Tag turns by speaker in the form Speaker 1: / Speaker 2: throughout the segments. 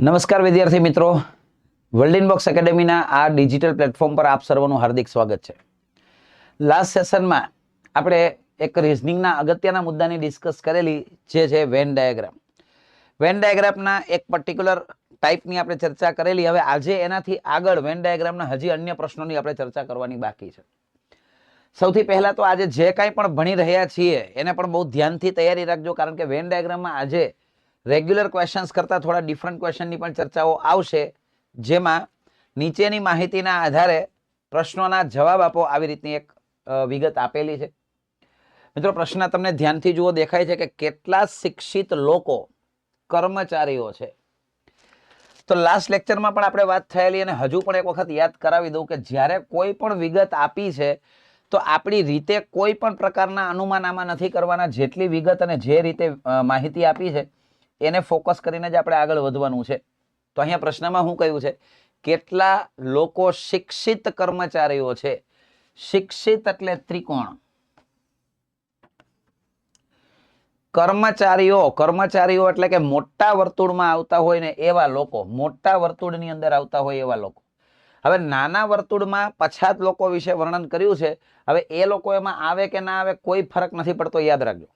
Speaker 1: નમસ્કાર વિદ્યાર્થી મિત્રો, વર્લ્ડ ઇનબોક્સ એકેડેમીના આ ડિજિટલ પ્લેટફોર્મ પર આપ સર્વનું હાર્દિક સ્વાગત છે. લાસ્ટ સેશનમાં આપણે એક રિઝનિંગના અગત્યના મુદ્દાની ડિસ્કસ કરેલી જે છે વેન ડાયાગ્રામ. વેન ડાયાગ્રામના એક પર્ટિક્યુલર ટાઈપની આપણે ચર્ચા કરેલી. હવે આજે એનાથી આગળ વેન ડાયાગ્રામના હજી અન્ય પ્રશ્નોની આપણે ચર્ચા કરવાની બાકી છે. સૌથી પહેલા તો આજે જે કાંઈ પણ ભણી રહ્યા છીએ એને પણ બહુ ધ્યાનથી તૈયારી રાખજો, કારણ કે વેન ડાયાગ્રામમાં આજે રેગ્યુલર ક્વેશ્ચન્સ કરતા થોડા ડિફરન્ટ ક્વેશ્ચનની પણ ચર્ચાઓ આવશે, જેમાં નીચેની માહિતીના આધારે પ્રશ્નોના જવાબ આપો, આવી રીતની એક વિગત આપેલી છે. મિત્રો, પ્રશ્ન તમને ધ્યાનથી જુઓ. દેખાય છે કે કેટલા શિક્ષિત લોકો કર્મચારીઓ છે. તો લાસ્ટ લેક્ચરમાં પણ આપણે વાત થયેલી અને હજુ પણ એક વખત યાદ કરાવી દઉં કે જ્યારે કોઈ પણ વિગત આપી છે તો આપણી રીતે કોઈ પણ પ્રકારના અનુમાન આમાં નથી કરવાના. જેટલી વિગત અને જે રીતે માહિતી આપી છે એને ફોકસ કરીને જ આપણે આગળ વધવાનું છે. તો અહીંયા પ્રશ્નમાં શું કહ્યું છે? કેટલા લોકો શિક્ષિત કર્મચારીઓ છે? શિક્ષિત એટલે ત્રિકોણ. કર્મચારીઓ એટલે કે મોટા વર્તુળમાં આવતા હોય ને એવા લોકો, મોટા વર્તુળની અંદર આવતા હોય એવા લોકો. હવે નાના વર્તુળમાં પછાત લોકો વિશે વર્ણન કર્યું છે. હવે એ લોકો એમાં આવે કે ના આવે કોઈ ફરક નથી પડતો, યાદ રાખજો.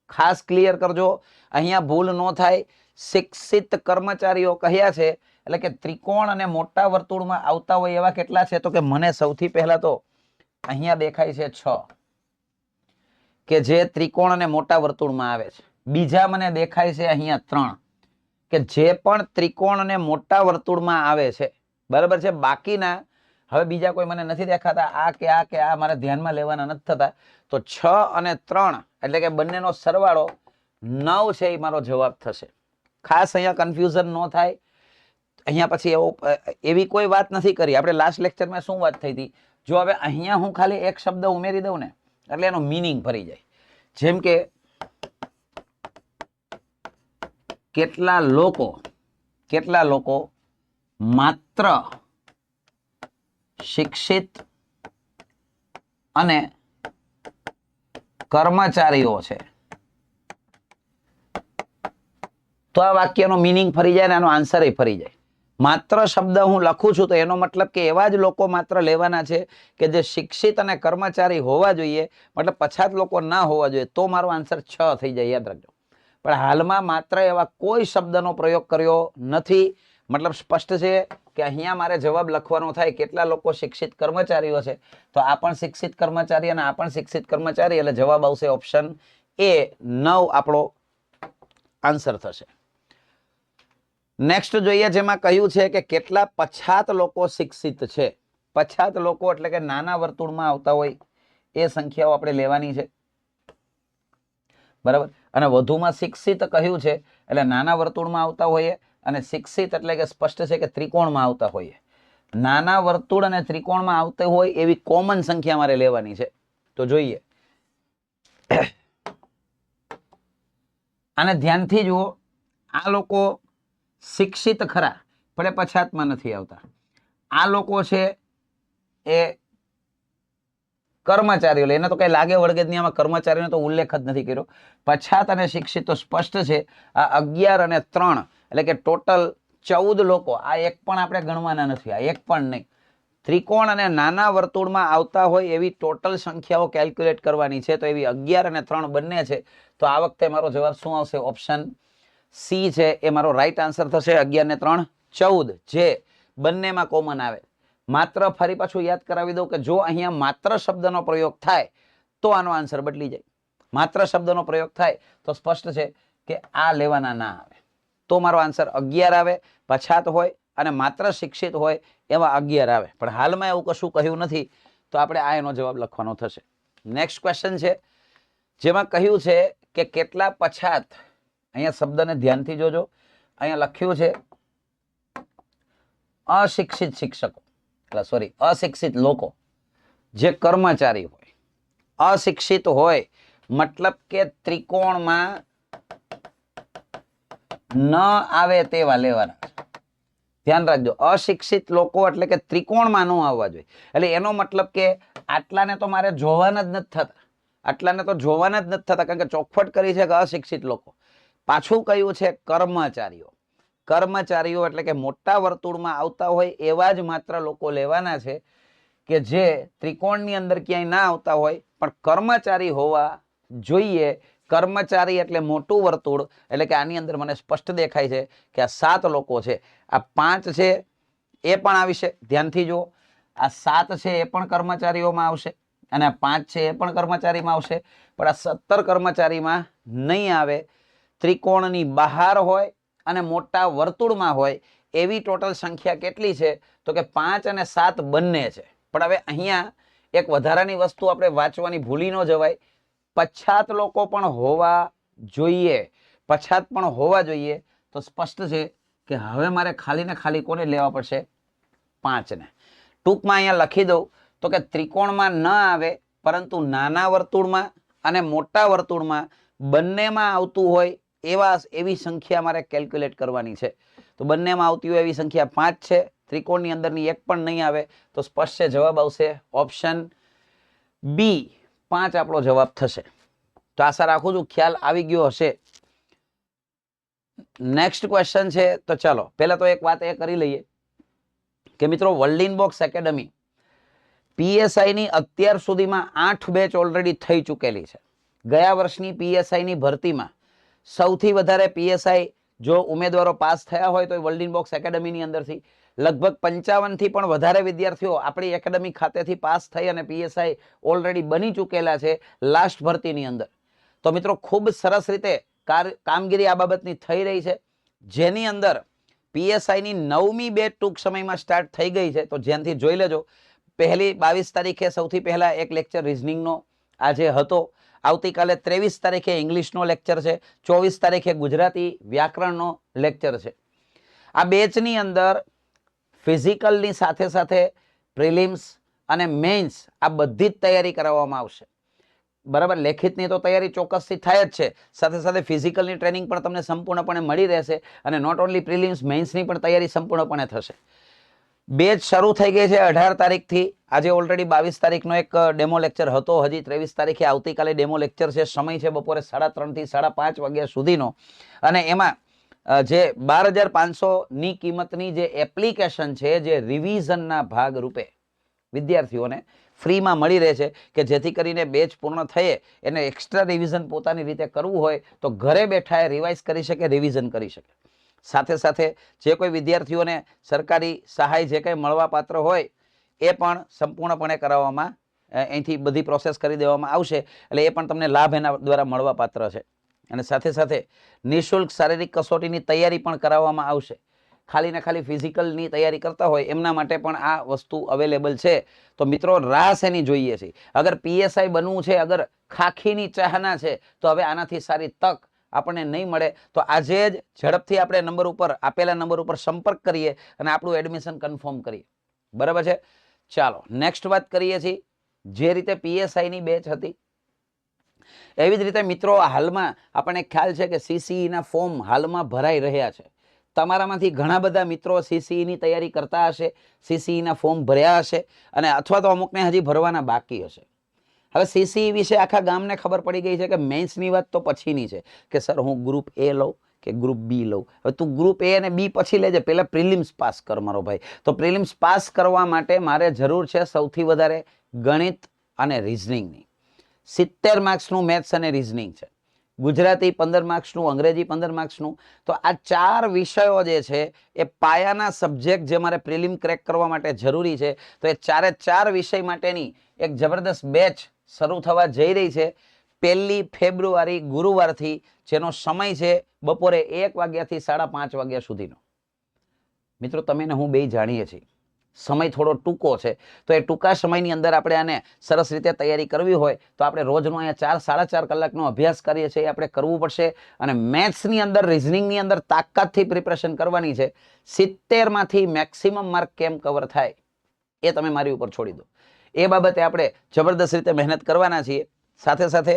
Speaker 1: ખાસ ક્લિયર કરજો, અહીંયા ભૂલ ન થાય. શિક્ષિત કર્મચારીઓ કહ્યા છે એટલે કે ત્રિકોણ અને મોટા વર્તુળમાં આવતા હોય એવા કેટલા છે? તો કે મને સૌથી પહેલા તો અહીંયા દેખાય છે 6 કે જે ત્રિકોણ અને મોટા વર્તુળમાં આવે છે. બીજા મને દેખાય છે અહીંયા 3 કે જે પણ ત્રિકોણ અને મોટા વર્તુળમાં આવે છે. બરાબર છે. બાકીના હવે બીજા કોઈ મને નથી દેખાતા. આ કે આ મારે ધ્યાનમાં લેવાના નથી થતા. તો 6 અને 3 એટલે કે બંનેનો સરવાળો 9 છે, એ મારો જવાબ થશે. ખાસ અહીંયા કન્ફ્યુઝન ન થાય. અહીંયા પછી એવી કોઈ વાત નથી કરી આપણે. લાસ્ટ લેક્ચરમાં શું વાત થઈ હતી? જો હવે અહીંયા હું ખાલી એક શબ્દ ઉમેરી દઉં ને એટલે એનો મીનિંગ ફરી જાય. જેમ કે કેટલા લોકો માત્ર શિક્ષિત અને કર્મચારીઓ છે. તો આ વાક્યનો મીનિંગ ફરી જાય ને આનો આન્સર ફરી જાય. માત્ર શબ્દ હું લખું છું તો એનો મતલબ કે એવા જ લોકો માત્ર લેવાના છે કે જે શિક્ષિત અને કર્મચારી હોવા જોઈએ, મતલબ પછાત લોકો ના હોવા જોઈએ. તો મારો આન્સર 6 થઈ જાય, યાદ રાખજો. પણ હાલમાં માત્ર એવા કોઈ શબ્દનો પ્રયોગ કર્યો નથી. મતલબ સ્પષ્ટ છે કે અહીંયા મારે જવાબ લખવાનો થાય કેટલા લોકો શિક્ષિત કર્મચારીઓ છે. તો આ પણ શિક્ષિત કર્મચારી અને આ પણ શિક્ષિત કર્મચારી, એટલે જવાબ આવશે ઓપ્શન એ 9 આપણો આન્સર થશે. નેક્સ્ટ જોઈએ, જેમાં કહ્યું છે કે કેટલા પછાત લોકો શિક્ષિત છે. પછાત લોકો એટલે કે નાના વર્તુળમાં આવતા હોય એ સંખ્યાઓ આપણે લેવાની છે. બરાબર. અને વધુમાં શિક્ષિત કહ્યું છે એટલે નાના વર્તુળમાં આવતા હોઈએ, અને શિક્ષિત એટલે કે સ્પષ્ટ છે કે ત્રિકોણમાં આવતા હોઈએ. નાના વર્તુળ અને ત્રિકોણમાં આવતા હોય એવી કોમન સંખ્યા મારે લેવાની છે. તો જોઈએ, આને ધ્યાનથી જુઓ. આ લોકો શિક્ષિત ખરા પણ પછાતમાં નથી આવતા. આ લોકો છે એ કર્મચારીઓ, એને તો કઈ લાગે વળગે જ નહીં. આમાં કર્મચારીનો તો ઉલ્લેખ જ નથી કર્યો. પછાત અને શિક્ષિત તો સ્પષ્ટ છે. આ 11 અને 3 એટલે કે ટોટલ 14 લોકો. આ એક પણ આપણે ગણવાના નથી, આ એક પણ નહીં. ત્રિકોણ અને નાના વર્તુળમાં આવતા હોય એવી ટોટલ સંખ્યાઓ કેલ્ક્યુલેટ કરવાની છે. તો એવી 11 અને 3 બંને છે. તો આ વખતે મારો જવાબ શું આવશે? ઓપ્શન સી છે એ મારો રાઈટ આન્સર થશે. 11 ને 3 14, જે બંનેમાં કોમન આવે. માત્ર ફરી પાછું યાદ કરાવી દઉં કે જો અહીંયા માત્ર શબ્દનો પ્રયોગ થાય તો આનો આન્સર બદલી જાય. માત્ર શબ્દનો પ્રયોગ થાય તો સ્પષ્ટ છે કે આ લેવાના ના આવે. તો મારો આન્સર 11 આવે. પછાત હોય અને માત્ર શિક્ષિત હોય એમાં 11 આવે. પણ હાલમાં એવું કશું કહ્યું નથી, તો આપણે આ એનો જવાબ લખવાનો થશે. નેક્સ્ટ ક્વેશ્ચન છે, જેમાં કહ્યું છે કે કેટલા પછાત, અહીંયા શબ્દને ધ્યાનથી જોજો. અહીંયા લખ્યું છે અશિક્ષિત શિક્ષકો, અશિક્ષિત લોકો જે કર્મચારી હોય. અશિક્ષિત હોય મતલબ કે ત્રિકોણમાં ન આવે તેવા લેવાના છે. ધ્યાન રાખજો. અશિક્ષિત લોકો એટલે કે ત્રિકોણમાં ન આવવા જોઈએ. એટલે એનો મતલબ કે આટલાને તો મારે જોવાના જ નથી થતા. આટલાને તો જોવાના જ નથી થતા, કારણ કે ચોખવટ કરી છે કે અશિક્ષિત લોકો. પાછું કયું છે? કર્મચારીઓ. કર્મચારીઓ એટલે કે મોટા વર્તુળમાં આવતા હોય એવા જ માત્ર લોકો લેવાના છે કે જે ત્રિકોણની અંદર ક્યાંય ના આવતા હોય પણ કર્મચારી હોવા જોઈએ. કર્મચારી એટલે મોટું વર્તુળ, એટલે કે આની અંદર મને સ્પષ્ટ દેખાય છે કે આ 7 લોકો છે. આ 5 છે એ પણ આવશે, ધ્યાનથી જુઓ. આ 7 છે એ પણ કર્મચારીઓમાં આવશે અને આ 5 છે એ પણ કર્મચારીમાં આવશે, પણ આ 17 કર્મચારીમાં નહીં આવે. ત્રિકોણની બહાર હોય અને મોટા વર્તુળમાં હોય એવી ટોટલ સંખ્યા કેટલી છે? તો કે 5 અને 7 બંને છે. પણ હવે અહીંયા એક વધારાની વસ્તુ આપણે વાંચવાની ભૂલી ન જવાય. પછાત લોકો પણ હોવા જોઈએ. પછાત પણ હોવા જોઈએ. તો સ્પષ્ટ છે કે હવે મારે ખાલી ને ખાલી કોને લેવા પડશે? 5 ને. ટૂંકમાં અહીંયા લખી દઉં તો કે ત્રિકોણમાં ન આવે પરંતુ નાના વર્તુળમાં અને મોટા વર્તુળમાં બંનેમાં આવતું હોય એવી સંખ્યા મારે કેલ્ક્યુલેટ કરવાની છે. તો બંનેમાં આવતી હોય એવી સંખ્યા 5 છે. ત્રિકોણની અંદરની એક પણ નહીં આવે. તો સ્પષ્ટ છે જવાબ આવશે ઓપ્શન બી, 5 આપણો જવાબ થશે. તો આશા રાખું છું ખ્યાલ આવી ગયો હશે. નેક્સ્ટ ક્વેશ્ચન છે. તો ચાલો પહેલા તો એક વાત એ કરી લઈએ કે મિત્રો વર્લ્ડિન બોક્સ એકેડમી PSI ની અત્યાર સુધીમાં 8 બેચ ઓલરેડી થઈ ચૂકેલી છે. ગયા વર્ષની PSI ની ભરતીમાં સૌથી વધારે PSI જો ઉમેદવારો પાસ થયા હોય તો વર્લ્ડિન બોક્સ એકેડમીની અંદરથી લગભગ 55 થી પણ વધારે વિદ્યાર્થીઓ આપણી એકેડમી ખાતેથી પાસ થઈ અને PSI ઓલરેડી બની ચૂકેલા છે લાસ્ટ ભરતીની અંદર. તો મિત્રો ખૂબ સરસ રીતે કામગીરી આ બાબતની થઈ રહી છે, જેની અંદર PSI ની 9મી બેચ ટૂંક સમયમાં સ્ટાર્ટ થઈ ગઈ છે. તો જ્યાંથી જોઈ લેજો. પહેલી 22 તારીખે સૌથી પહેલા એક લેક્ચર રિઝનિંગનો આજે હતો. આવતીકાલે 23 તારીખે ઇંગ્લિશનો લેક્ચર છે. 24 તારીખે ગુજરાતી વ્યાકરણનો લેક્ચર છે. આ બેચની અંદર ફિઝિકલની સાથે સાથે પ્રિલિમ્સ અને મેઇન્સ આ બધી જ તૈયારી કરાવવામાં આવશે. બરાબર, લેખિતની તો તૈયારી ચોક્કસથી થાય જ છે, સાથે સાથે ફિઝિકલની ટ્રેનિંગ પણ તમને સંપૂર્ણપણે મળી રહેશે અને નોટ ઓનલી પ્રિલિમ્સ મેઇન્સની પણ તૈયારી સંપૂર્ણપણે થશે. બેચ શરૂ થઈ ગઈ છે 18 તારીખથી. આજે ઓલરેડી 22 તારીખનો એક ડેમો લેક્ચર હતો. હજી 23 તારીખે આવતીકાલે ડેમો લેક્ચર છે. સમય છે બપોરે 3:30 થી 5:30 વાગ્યા સુધીનો. અને એમાં જે 12,500ની કિંમતની જે એપ્લિકેશન છે જે રિવિઝનના ભાગ રૂપે વિદ્યાર્થીઓને ફ્રીમાં મળી રહે છે કે જેથી કરીને બેચ પૂર્ણ થયે એને એક્સ્ટ્રા રિવિઝન પોતાની રીતે કરવું હોય તો ઘરે બેઠા રિવાઇઝ કરી શકે, રિવિઝન કરી શકે. સાથે સાથે જે કોઈ વિદ્યાર્થીઓને સરકારી સહાય જે કંઈ મળવાપાત્ર હોય એ પણ સંપૂર્ણપણે કરાવવામાં અહીંથી બધી પ્રોસેસ કરી દેવામાં આવશે. એટલે એ પણ તમને લાભ એના દ્વારા મળવાપાત્ર છે. અને સાથે સાથે નિઃશુલ્ક શારીરિક કસોટીની તૈયારી પણ કરાવવામાં આવશે. ખાલી ને ખાલી ફિઝિકલની તૈયારી કરતા હોય એમના માટે પણ આ વસ્તુ અવેલેબલ છે. તો મિત્રો રાહ શેની જોઈએ છે? અગર PSI બનવું છે, અગર ખાખીની ચાહના છે, તો હવે આનાથી સારી તક આપણને નહીં મળે. તો આજે જ ઝડપથી આપણે નંબર ઉપર આપેલા નંબર ઉપર સંપર્ક કરીએ અને આપણું એડમિશન કન્ફર્મ કરીએ. બરાબર છે? ચાલો નેક્સ્ટ વાત કરીએ છીએ. જે રીતે PSI ની બેચ હતી એવી જ રીતે મિત્રો હાલમાં આપણને ખ્યાલ છે કે CCE ના ફોર્મ હાલમાં ભરાઈ રહ્યા છે. તમારામાંથી ઘણા બધા મિત્રો CCE ની તૈયારી કરતા હશે, CCE ના ફોર્મ ભર્યા હશે અને અથવા તો અમુકને હજી ભરવાના બાકી હશે. હવે CCE વિશે આખા ગામને ખબર પડી ગઈ છે કે મેન્સની વાત તો પછીની છે કે સર હું ગ્રુપ A લઉં કે ગ્રુપ B લઉં. હવે તું ગ્રુપ A અને B પછી લેજે, પહેલા પ્રિલિમ્સ પાસ કર મારો ભાઈ. તો પ્રિલિમ્સ પાસ કરવા માટે મારે જરૂર છે સૌથી વધારે ગણિત અને રિઝનિંગની. 70 માર્ક્સનું મેથ્સ અને રિઝનિંગ છે. ગુજરાતી 15 માર્ક્સનું, અંગ્રેજી 15 માર્ક્સનું. તો આ 4 વિષયો જે છે એ પાયાના સબ્જેક્ટ જે મારે પ્રિલિમ ક્રેક કરવા માટે જરૂરી છે. તો એ 4 વિષય માટેની એક જબરદસ્ત બેચ શરૂ થવા જઈ રહી છે 1 ફેબ્રુઆરી ગુરુવારથી, જેનો સમય છે બપોરે 1 વાગ્યાથી 5:30 વાગ્યા સુધીનો. મિત્રો તમે ને હું બે જાણીએ છીએ સમય થોડો ટૂંકો છે, તો એ ટૂંકા સમયની અંદર આપણે આને સરસ રીતે તૈયારી કરવી હોય તો આપણે રોજનો અહીંયા 4-4.5 કલાકનો અભ્યાસ કરીએ છીએ, આપણે કરવું પડશે. અને મેથ્સની અંદર, રિઝનિંગની અંદર તાકાતથી પ્રિપરેશન કરવાની છે. 70 માંથી મેક્સિમમ માર્ક કેમ કવર થાય એ તમે મારી ઉપર છોડી દો. એ બાબતે આપણે જબરદસ્ત રીતે મહેનત કરવાના છીએ. સાથે સાથે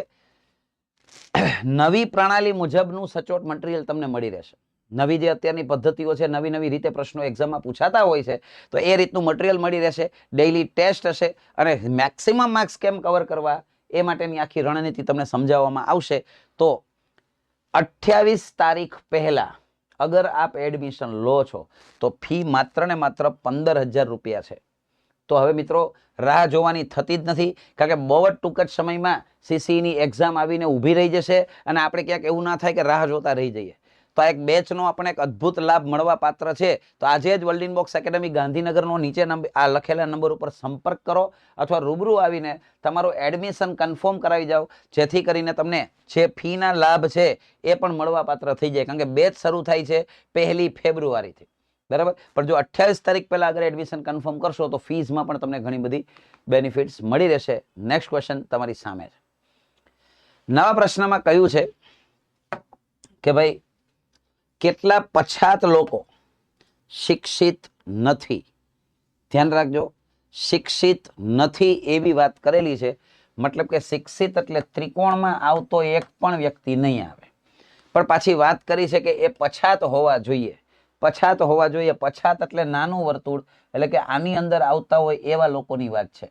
Speaker 1: નવી પ્રણાલી મુજબનું સચોટ મટીરિયલ તમને મળી રહેશે. નવી જે અત્યારની પદ્ધતિઓ છે, નવી નવી રીતે પ્રશ્નો એક્ઝામમાં પૂછાતા હોય છે, તો એ રીતનું મટીરિયલ મળી રહેશે. ડેઇલી ટેસ્ટ હશે અને મેક્સિમમ માર્ક્સ કેમ કવર કરવા એ માટેની આખી રણનીતિ તમને સમજાવવામાં આવશે. તો 28 તારીખ પહેલા અગર આપ એડમિશન લો છો તો ફી માત્ર ને માત્ર 15,000 રૂપિયા છે. તો હવે મિત્રો રાહ જોવાની થતી જ નથી, કારણ કે બહુ જ ટૂંક જ સમયમાં સીસીની એક્ઝામ આવીને ઊભી રહી જશે અને આપણે ક્યાંક એવું ના થાય કે રાહ જોતા રહી જઈએ. તો આ એક બેચનો આપણે એક અદ્ભુત લાભ મળવા પાત્ર છે. તો આજે જ વર્લ્ડ બોક્સ એકેડમી ગાંધીનગરનો નીચે આ લખેલા નંબર ઉપર સંપર્ક કરો અથવા રૂબરૂ આવીને તમારું એડમિશન કન્ફર્મ કરાવી જાઓ, જેથી કરીને તમને જે ફીના લાભ છે એ પણ મળવા પાત્ર થઈ જાય. કારણ કે બેચ શરૂ થાય છે 1 ફેબ્રુઆરીથી, બરાબર. પણ જો 28 તારીખ પહેલા અગર એડમિશન કન્ફર્મ કરશો તો ફીઝમાં પણ તમને ઘણી બધી બેનિફિટ્સ મળી રહેશે. નેક્સ્ટ ક્વેશ્ચન તમારી સામે છે. નવા પ્રશ્નમાં કહ્યું છે કે ભાઈ કેટલા પછાત લોકો શિક્ષિત નથી. ધ્યાન રાખજો, શિક્ષિત નથી એવી વાત કરેલી છે. મતલબ કે શિક્ષિત એટલે ત્રિકોણમાં આવતો એક પણ વ્યક્તિ નહીં આવે. પણ પાછી વાત કરી છે કે એ પછાત હોવા જોઈએ. પછાત હોવા જોઈએ. પછાત એટલે નાનું વર્તુળ, એટલે કે આની અંદર આવતા હોય એવા લોકોની વાત છે.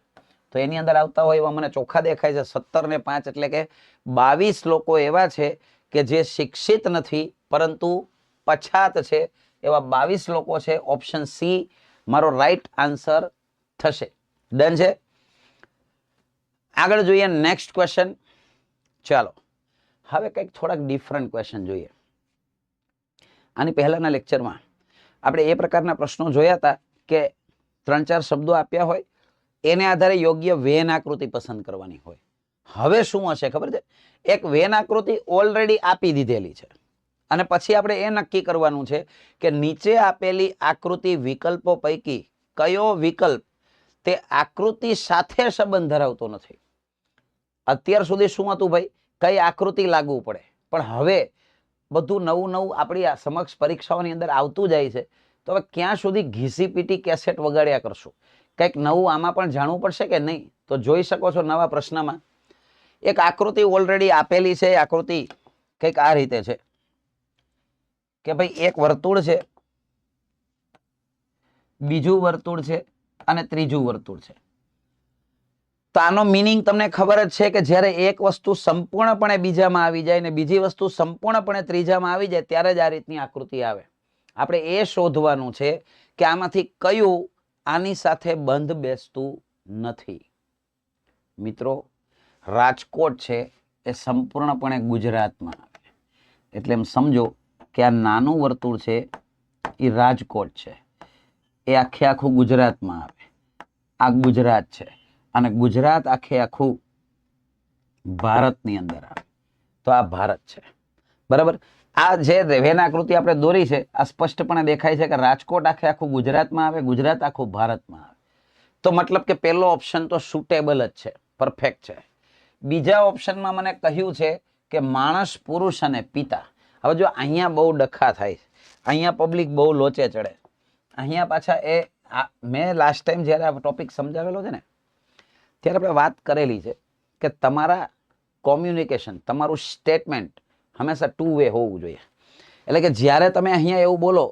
Speaker 1: તો એની અંદર આવતા હોય એવા મને ચોખ્ખા દેખાય છે 17 ને 5, એટલે કે 22 લોકો એવા છે કે જે શિક્ષિત નથી પરંતુ પછાત છે. એવા 22 લોકો છે. ઓપ્શન સી મારો રાઈટ આન્સર થશે. ડન છે. આગળ જોઈએ નેક્સ્ટ ક્વેશ્ચન. ચાલો હવે કંઈક થોડાક ડિફરન્ટ ક્વેશ્ચન જોઈએ. આની પહેલાના લેક્ચરમાં આપણે એ પ્રકારના પ્રશ્નો જોયા હતા કે 3-4 શબ્દો આપ્યા હોય, એને આધારે યોગ્ય વેન આકૃતિ પસંદ કરવાની હોય. હવે શું હશે ખબર છે? એક વેન આકૃતિ ઓલરેડી આપી દીધેલી છે અને પછી આપણે એ નક્કી કરવાનું છે કે નીચે આપેલી આકૃતિ વિકલ્પો પૈકી કયો વિકલ્પ તે આકૃતિ સાથે સંબંધ ધરાવતો નથી. અત્યાર સુધી શું હતું ભાઈ? કઈ આકૃતિ લાગુ પડે. પણ હવે બધું નવું નવું આપણી સમક્ષ પરીક્ષાઓની અંદર આવતું જાય છે. તો હવે ક્યાં સુધી ઘીસી પીટી કેસેટ વગાડ્યા કરશું? કંઈક નવું આમાં પણ જાણવું પડશે કે નહીં? તો જોઈ શકો છો નવા પ્રશ્નમાં એક આકૃતિ ઓલરેડી આપેલી છે. આકૃતિ કંઈક આ રીતે છે કે ભાઈ એક વર્તુળ છે, બીજું વર્તુળ છે અને ત્રીજું વર્તુળ છે. તો આનો મીનિંગ તમને ખબર જ છે કે જ્યારે એક વસ્તુ સંપૂર્ણપણે બીજામાં આવી જાય ને બીજી વસ્તુ સંપૂર્ણપણે ત્રીજામાં આવી જાય ત્યારે જ આ રીતની આકૃતિ આવે. આપણે એ શોધવાનું છે કે આમાંથી કયું આની સાથે બંધ બેસતું નથી. મિત્રો રાજકોટ છે એ સંપૂર્ણપણે ગુજરાતમાં આવે, એટલે એમ સમજો કે આ નાનું વર્તુળ છે એ રાજકોટ છે. એ આખે આખું ગુજરાતમાં આવે. આ ગુજરાત છે અને ગુજરાત આખે આખું ભારતની અંદર આવે. તો આ ભારત છે, બરાબર. આ જે વેન આકૃતિ આપણે દોરી છે આ સ્પષ્ટપણે દેખાય છે કે રાજકોટ આખે આખું ગુજરાતમાં આવે, ગુજરાત આખું ભારતમાં આવે. તો મતલબ કે પહેલો ઓપ્શન તો સુટેબલ જ છે, પરફેક્ટ છે. બીજા ઓપ્શનમાં મને કહ્યું છે કે માણસ, પુરુષ અને પિતા. હવે જો અહીંયા બહુ ડખા થાય છે, અહીંયા પબ્લિક બહુ લોચે ચડે. અહીંયા પાછા મેં લાસ્ટ ટાઈમ જ્યારે આ ટોપિક સમજાવેલો છે ને ત્યારે આપણે વાત કરેલી છે કે તમારા કોમ્યુનિકેશન, તમારું સ્ટેટમેન્ટ હંમેશા 2 વે હોવું જોઈએ. એટલે કે જ્યારે તમે અહીંયા એવું બોલો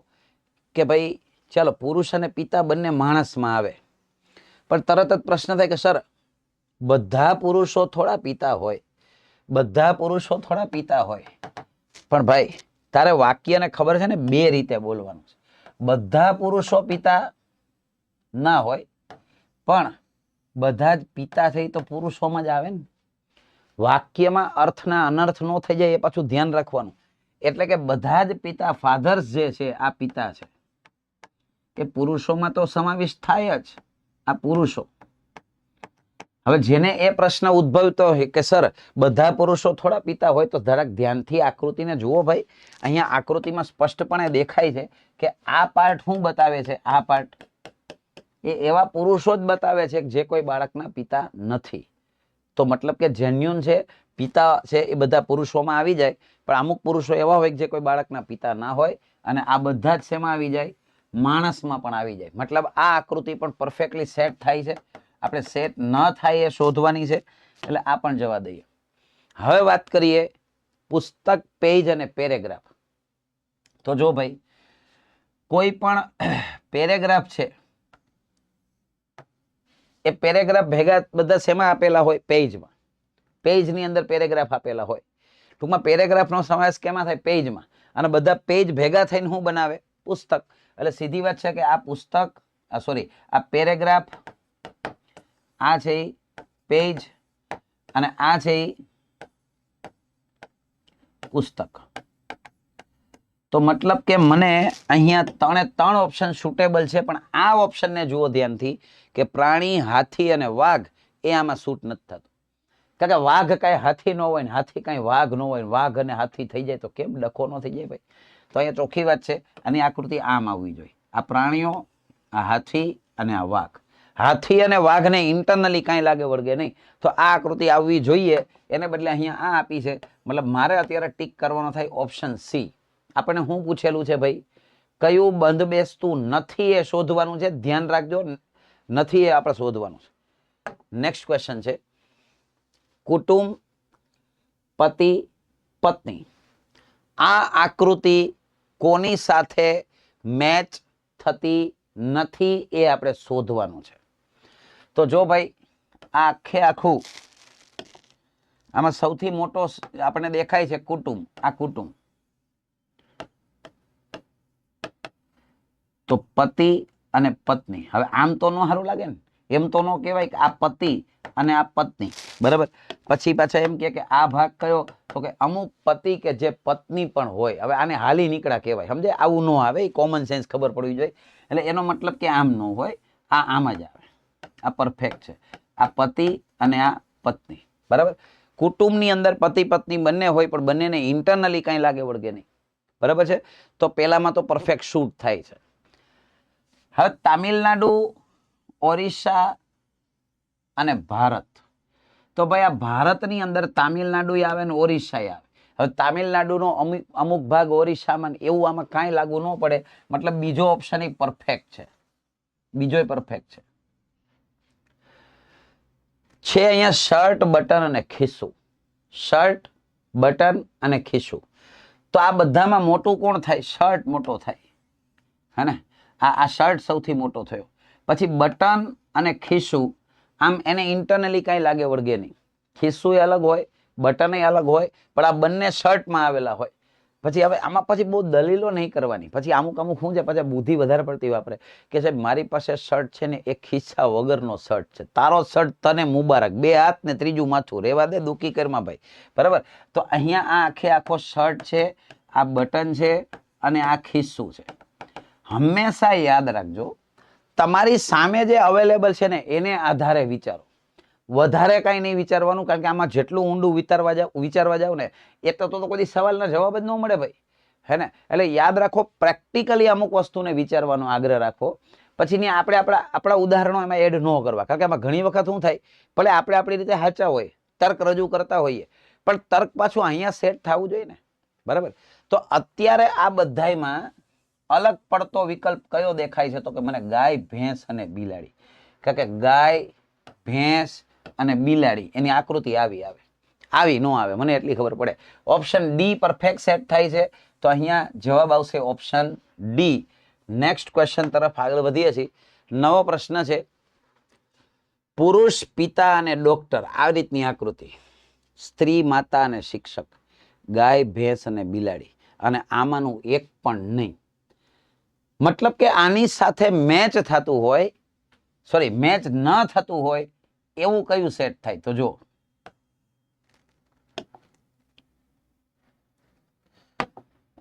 Speaker 1: કે ભાઈ ચાલો પુરુષ અને પિતા બંને માણસમાં આવે, પણ તરત જ પ્રશ્ન થાય કે સર બધા પુરુષો થોડા પિતા હોય, બધા પુરુષો થોડા પિતા હોય. પણ ભાઈ તારે વાક્યને ખબર છે ને 2 રીતે બોલવાનું છે. બધા પુરુષો પિતા ના હોય પણ બધા જ પિતા છે તો પુરુષોમાં જ આવે ને. વાક્યમાં અર્થના અનર્થ ન થઈ જાય એ પાછું ધ્યાન રાખવાનું. એટલે કે બધા જ પિતા, ફાધર્સ જે છે આ પિતા છે, કે પુરુષોમાં તો સમાવેશ થાય જ આ પુરુષો. હવે જેને એ પ્રશ્ન ઉદ્ભવતો હોય કે સર બધા પુરુષો થોડા પિતા હોય, તો જરાક ધ્યાનથી આકૃતિને જુઓ ભાઈ. અહીંયા આકૃતિમાં સ્પષ્ટપણે દેખાય છે કે આ પાર્ટ શું બતાવે છે? આ પાર્ટ એ એવા પુરુષો જ બતાવે છે જે કોઈ બાળકના પિતા નથી. તો મતલબ કે જેન્યુન છે, પિતા છે એ બધા પુરુષોમાં આવી જાય, પણ અમુક પુરુષો એવા હોય જે કોઈ બાળકના પિતા ના હોય. અને આ બધા જ શેમાં આવી જાય? માણસમાં પણ આવી જાય. મતલબ આ આકૃતિ પણ પરફેક્ટલી સેટ થાય છે. આપણે સેટ ન થાય એ શોધવાની છે, એટલે આ પણ જવા દઈએ. હવે વાત કરીએ પુસ્તક, પેજ અને પેરેગ્રાફ. તો જો ભાઈ કોઈ પણ પેરેગ્રાફ છે એ પેરેગ્રાફ ભેગા બધા શેમાં આપેલા હોય? પેજમાં. પેજની અંદર પેરેગ્રાફ આપેલા હોય. ટૂંકમાં પેરેગ્રાફનો સમાવેશ કેમાં થાય? પેજમાં. અને બધા પેજ ભેગા થઈને શું બનાવે? પુસ્તક. એટલે સીધી વાત છે કે આ પુસ્તક, સોરી, આ પેરેગ્રાફ, આ છે પેજ અને આ છે પુસ્તક. તો મતલબ કે મને અહીંયા 3 ઓપ્શન સુટેબલ છે, પણ આ ઓપ્શનને જુઓ ધ્યાનથી કે પ્રાણી, હાથી અને વાઘ એ આમાં સૂટ નથી થતું. કારણ કે વાઘ કાંઈ હાથી ન હોય ને હાથી કાંઈ વાઘ ન હોય, વાઘ અને હાથી થઈ જાય તો કેમ ડખો ન થઈ જાય ભાઈ? તો અહીંયા ચોખ્ખી વાત છે, આની આકૃતિ આમ આવવી જોઈએ. આ પ્રાણીઓ, આ હાથી અને આ વાઘ. હાથી અને વાઘને ઇન્ટરનલી કાંઈ લાગે વળગે નહીં, તો આ આકૃતિ આવવી જોઈએ. એને બદલે અહીંયા આ આપી છે. મતલબ મારે અત્યારે ટીક કરવાનો થાય ઓપ્શન સી. આપણને શું પૂછેલું છે ભાઈ? કયું બંધ બેસતું નથી એ શોધવાનું છે. ધ્યાન રાખજો, નથી એ આપણે શોધવાનું છે. નેક્સ્ટ ક્વેશ્ચન છે કુટુંબ, પતિ, પત્ની. આ આકૃતિ કોની સાથે મેચ થતી નથી એ આપણે શોધવાનું છે. તો જો ભાઈ આ આખે આખું આમાં સૌથી મોટો આપણને દેખાય છે કુટુંબ. આ કુટુંબ. તો પતિ અને પત્ની. હવે આમ તો ન સારું લાગે ને, એમ તો ન કહેવાય કે આ પતિ અને આ પત્ની, બરાબર. પછી પાછા એમ કે આ ભાગ કયો? તો કે અમુક પતિ કે જે પત્ની પણ હોય. હવે આને હાલી નીકળ્યા કહેવાય, સમજે? આવું ન આવે, એ કોમન સેન્સ ખબર પડવી જોઈએ. એટલે એનો મતલબ કે આમ ન હોય, આ આમ જ આવે. આ પરફેક્ટ છે. આ પતિ અને આ પત્ની, બરાબર. કુટુંબની અંદર પતિ પત્ની બંને હોય, પણ બંનેને ઇન્ટરનલી કાંઈ લાગે વળગે નહીં, બરાબર છે. તો પેલામાં તો પરફેક્ટ શૂટ થાય છે. હવે તામિલનાડુ, ઓરિસ્સા અને ભારત. તો ભાઈ આ ભારતની અંદર તામિલનાડુ આવે ને ઓરિસ્સા આવે. હવે તામિલનાડુનો અમુક ભાગ ઓરિસ્સામાં, એવું આમાં કાંઈ લાગુ ન પડે. મતલબ બીજો ઓપ્શન એ પરફેક્ટ છે. બીજો પરફેક્ટ છે. અહીંયા શર્ટ, બટન અને ખિસ્સું. શર્ટ, બટન અને ખિસ્સું. તો આ બધામાં મોટું કોણ થાય? શર્ટ મોટો થાય, હે ને? આ શર્ટ સૌથી મોટો થયો. પછી બટન અને ખિસ્સું, આમ એને ઇન્ટરનલી કાંઈ લાગે વળગે નહીં. ખિસ્સું અલગ હોય, બટન અલગ હોય, પણ આ બંને શર્ટમાં આવેલા હોય. પછી હવે આમાં પછી બહુ દલીલો નહીં કરવાની. પછી અમુક શું છે, પછી બુદ્ધિ વધારે પડતી વાપરે કે સાહેબ મારી પાસે શર્ટ છે ને એ ખિસ્સા વગરનો શર્ટ છે, તારો શર્ટ તને મુબારક, 2 હાથ ને 3જું માથું, રેવા દે દુઃખી કરમાં ભાઈ, બરાબર. તો અહીંયા આ આખો શર્ટ છે, આ બટન છે અને આ ખિસ્સું છે. હંમેશા યાદ રાખજો, તમારી સામે જે અવેલેબલ છે ને એને આધારે વિચારો. વધારે કાંઈ નહીં વિચારવાનું, કારણ કે આમાં જેટલું ઊંડું વિચારવા જાવ ને એટલે તો કોઈ સવાલના જવાબ જ ન મળે ભાઈ, હે ને? એટલે યાદ રાખો, પ્રેક્ટિકલી અમુક વસ્તુને વિચારવાનો આગ્રહ રાખો. પછીની આપણે આપણા ઉદાહરણો એમાં એડ ન કરવા, કારણ કે આમાં ઘણી વખત શું થાય, ભલે આપણે આપણી રીતે સાચા હોય, તર્ક રજૂ કરતા હોઈએ, પણ તર્ક પાછું અહીંયા સેટ થવું જોઈએ ને, બરાબર. તો અત્યારે આ બધામાં અલગ પડતો વિકલ્પ કયો દેખાય છે? તો કે મને ગાય, ભેંસ અને બિલાડી. કારણ કે ગાય, ભેંસ અને બિલાડી એની આકૃતિ આવી ન આવે, મને એટલી ખબર પડે. ઓપ્શન ડી પરફેક્ટ સેટ થાય છે. તો અહીંયા જવાબ આવશે ઓપ્શન ડી. નેક્સ્ટ ક્વેશ્ચન તરફ આગળ વધીએ છીએ. નવો પ્રશ્ન છે પુરુષ, પિતા અને ડોક્ટર. આ રીતની આકૃતિ. સ્ત્રી, માતા અને શિક્ષક. ગાય, ભેંસ અને બિલાડી. અને આમાંનું એક પણ નહીં. મતલબ કે આની સાથે મેચ થતું હોય, સોરી, મેચ ન થતું હોય એવું કયું સેટ થાય? તો જો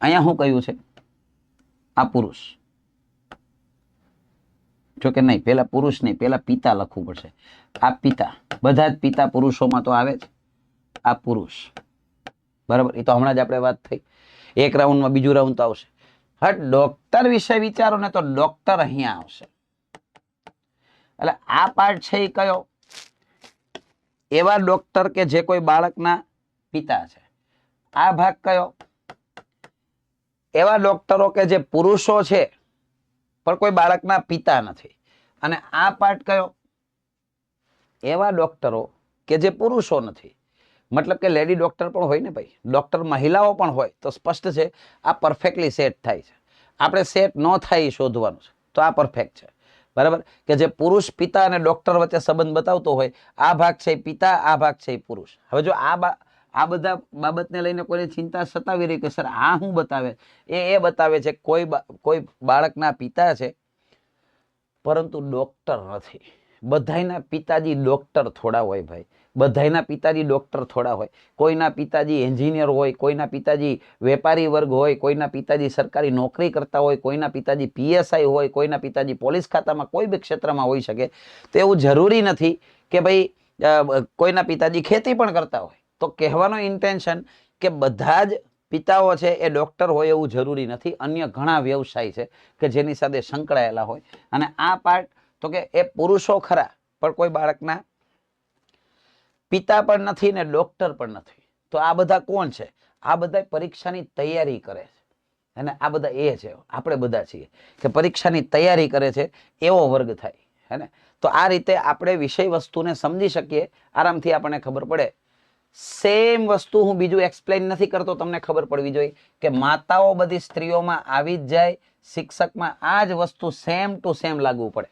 Speaker 1: અહીંયા શું કયું છે? આ પુરુષ. જો કે નહીં, પેલા પુરુષ નહીં, પેલા પિતા લખવું પડશે. આ પિતા. બધા જ પિતા પુરુષોમાં તો આવે જ. આ પુરુષ, બરાબર. એ તો હમણાં જ આપણે વાત થઈ. એક રાઉન્ડમાં બીજું રાઉન્ડ તો આવશે. હા, ડોક્ટર વિશે વિચારો ને તો ડોક્ટર અહીંયા આવશે. એટલે આ પાર્ટ છે એ કયો? એવા ડોક્ટર કે જે કોઈ બાળકના પિતા છે. આ ભાગ કયો? એવા ડોક્ટરો કે જે પુરુષો છે પણ કોઈ બાળકના પિતા નથી. અને આ પાર્ટ કયો? એવા ડોક્ટરો કે જે પુરુષો નથી. મતલબ કે લેડી ડોક્ટર પણ હોય ને ભાઈ, ડોક્ટર મહિલાઓ પણ હોય. તો સ્પષ્ટ છે આ પરફેક્ટલી સેટ થાય છે. આપણે સેટ ન થાય એ શોધવાનું છે. તો આ પરફેક્ટ છે, બરાબર. કે જે પુરુષ, પિતા અને ડોક્ટર વચ્ચે સંબંધ બતાવતો હોય. આ ભાગ છે પિતા, આ ભાગ છે પુરુષ. હવે જો આ બધા બાબતને લઈને કોઈને ચિંતા સતાવી રહી કે સર આ શું બતાવે, એ બતાવે છે કોઈ બાળકના પિતા છે પરંતુ ડોક્ટર નથી. બધાયના પિતાજી ડોક્ટર થોડા હોય ભાઈ, બધાયના પિતાજી ડોક્ટર થોડા હોય. કોઈના પિતાજી એન્જિનિયર હોય, કોઈના પિતાજી વેપારી વર્ગ હોય, કોઈના પિતાજી સરકારી નોકરી કરતા હોય, કોઈના પિતાજી PSI હોય, કોઈના પિતાજી પોલીસ ખાતામાં કોઈ બી ક્ષેત્રમાં હોઈ શકે. તો એવું જરૂરી નથી કે ભાઈ કોઈના પિતાજી ખેતી પણ કરતા હોય. તો કહેવાનો ઇન્ટેન્શન કે બધા જ પિતાઓ છે એ ડોક્ટર હોય એવું જરૂરી નથી. અન્ય ઘણા વ્યવસાય છે કે જેની સાથે સંકળાયેલા હોય. અને આ પાર્ટ તો કે એ પુરુષો ખરા પણ કોઈ બાળકના પિતા પણ નથી ને ડોક્ટર પણ નથી. તો આ બધા કોણ છે? આ બધા પરીક્ષાની તૈયારી કરે છે. અને આ બધા એ છે, આપણે બધા છીએ કે પરીક્ષાની તૈયારી કરે છે એવો વર્ગ થાય. હે ને? તો આ રીતે આપણે વિષય વસ્તુને સમજી શકીએ, આરામથી આપણને ખબર પડે. સેમ વસ્તુ હું બીજું એક્સપ્લેન નથી કરતો, તમને ખબર પડવી જોઈએ કે માતાઓ બધી સ્ત્રીઓમાં આવી જ જાય, શિક્ષકમાં આ જ વસ્તુ સેમ ટુ સેમ લાગુ પડે.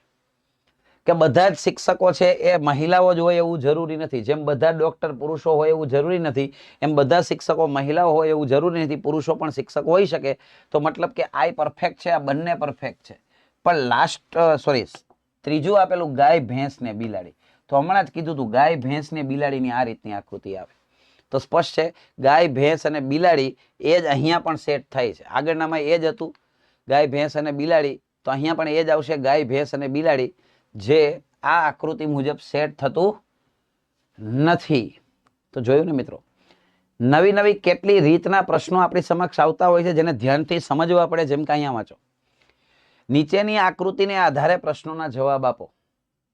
Speaker 1: કે બધા જ શિક્ષકો છે એ મહિલાઓ જ હોય એવું જરૂરી નથી. જેમ બધા ડોક્ટર પુરુષો હોય એવું જરૂરી નથી, એમ બધા શિક્ષકો મહિલાઓ હોય એવું જરૂરી નથી. પુરુષો પણ શિક્ષક હોઈ શકે. તો મતલબ કે આ પરફેક્ટ છે, આ બંને પરફેક્ટ છે. પણ ત્રીજું આપેલું ગાય, ભેંસ ને બિલાડી, તો હમણાં જ કીધું હતું ગાય, ભેંસ ને બિલાડીની આ રીતની આકૃતિ આવે. તો સ્પષ્ટ છે ગાય, ભેંસ અને બિલાડી એ જ અહીંયા પણ સેટ થાય છે. આગળનામાં એ જ હતું ગાય, ભેંસ અને બિલાડી, તો અહીંયા પણ એ જ આવશે ગાય, ભેંસ અને બિલાડી, જે આ આકૃતિ મુજબ સેટ થતું નથી. તો જોયું ને મિત્રો, નવી નવી કેટલી રીતના પ્રશ્નો આપણી સમક્ષ આવતા હોય છે જેને ધ્યાનથી સમજવા પડે. જેમ કે અહીંયા વાંચો, નીચેની આકૃતિને આધારે પ્રશ્નોના જવાબ આપો.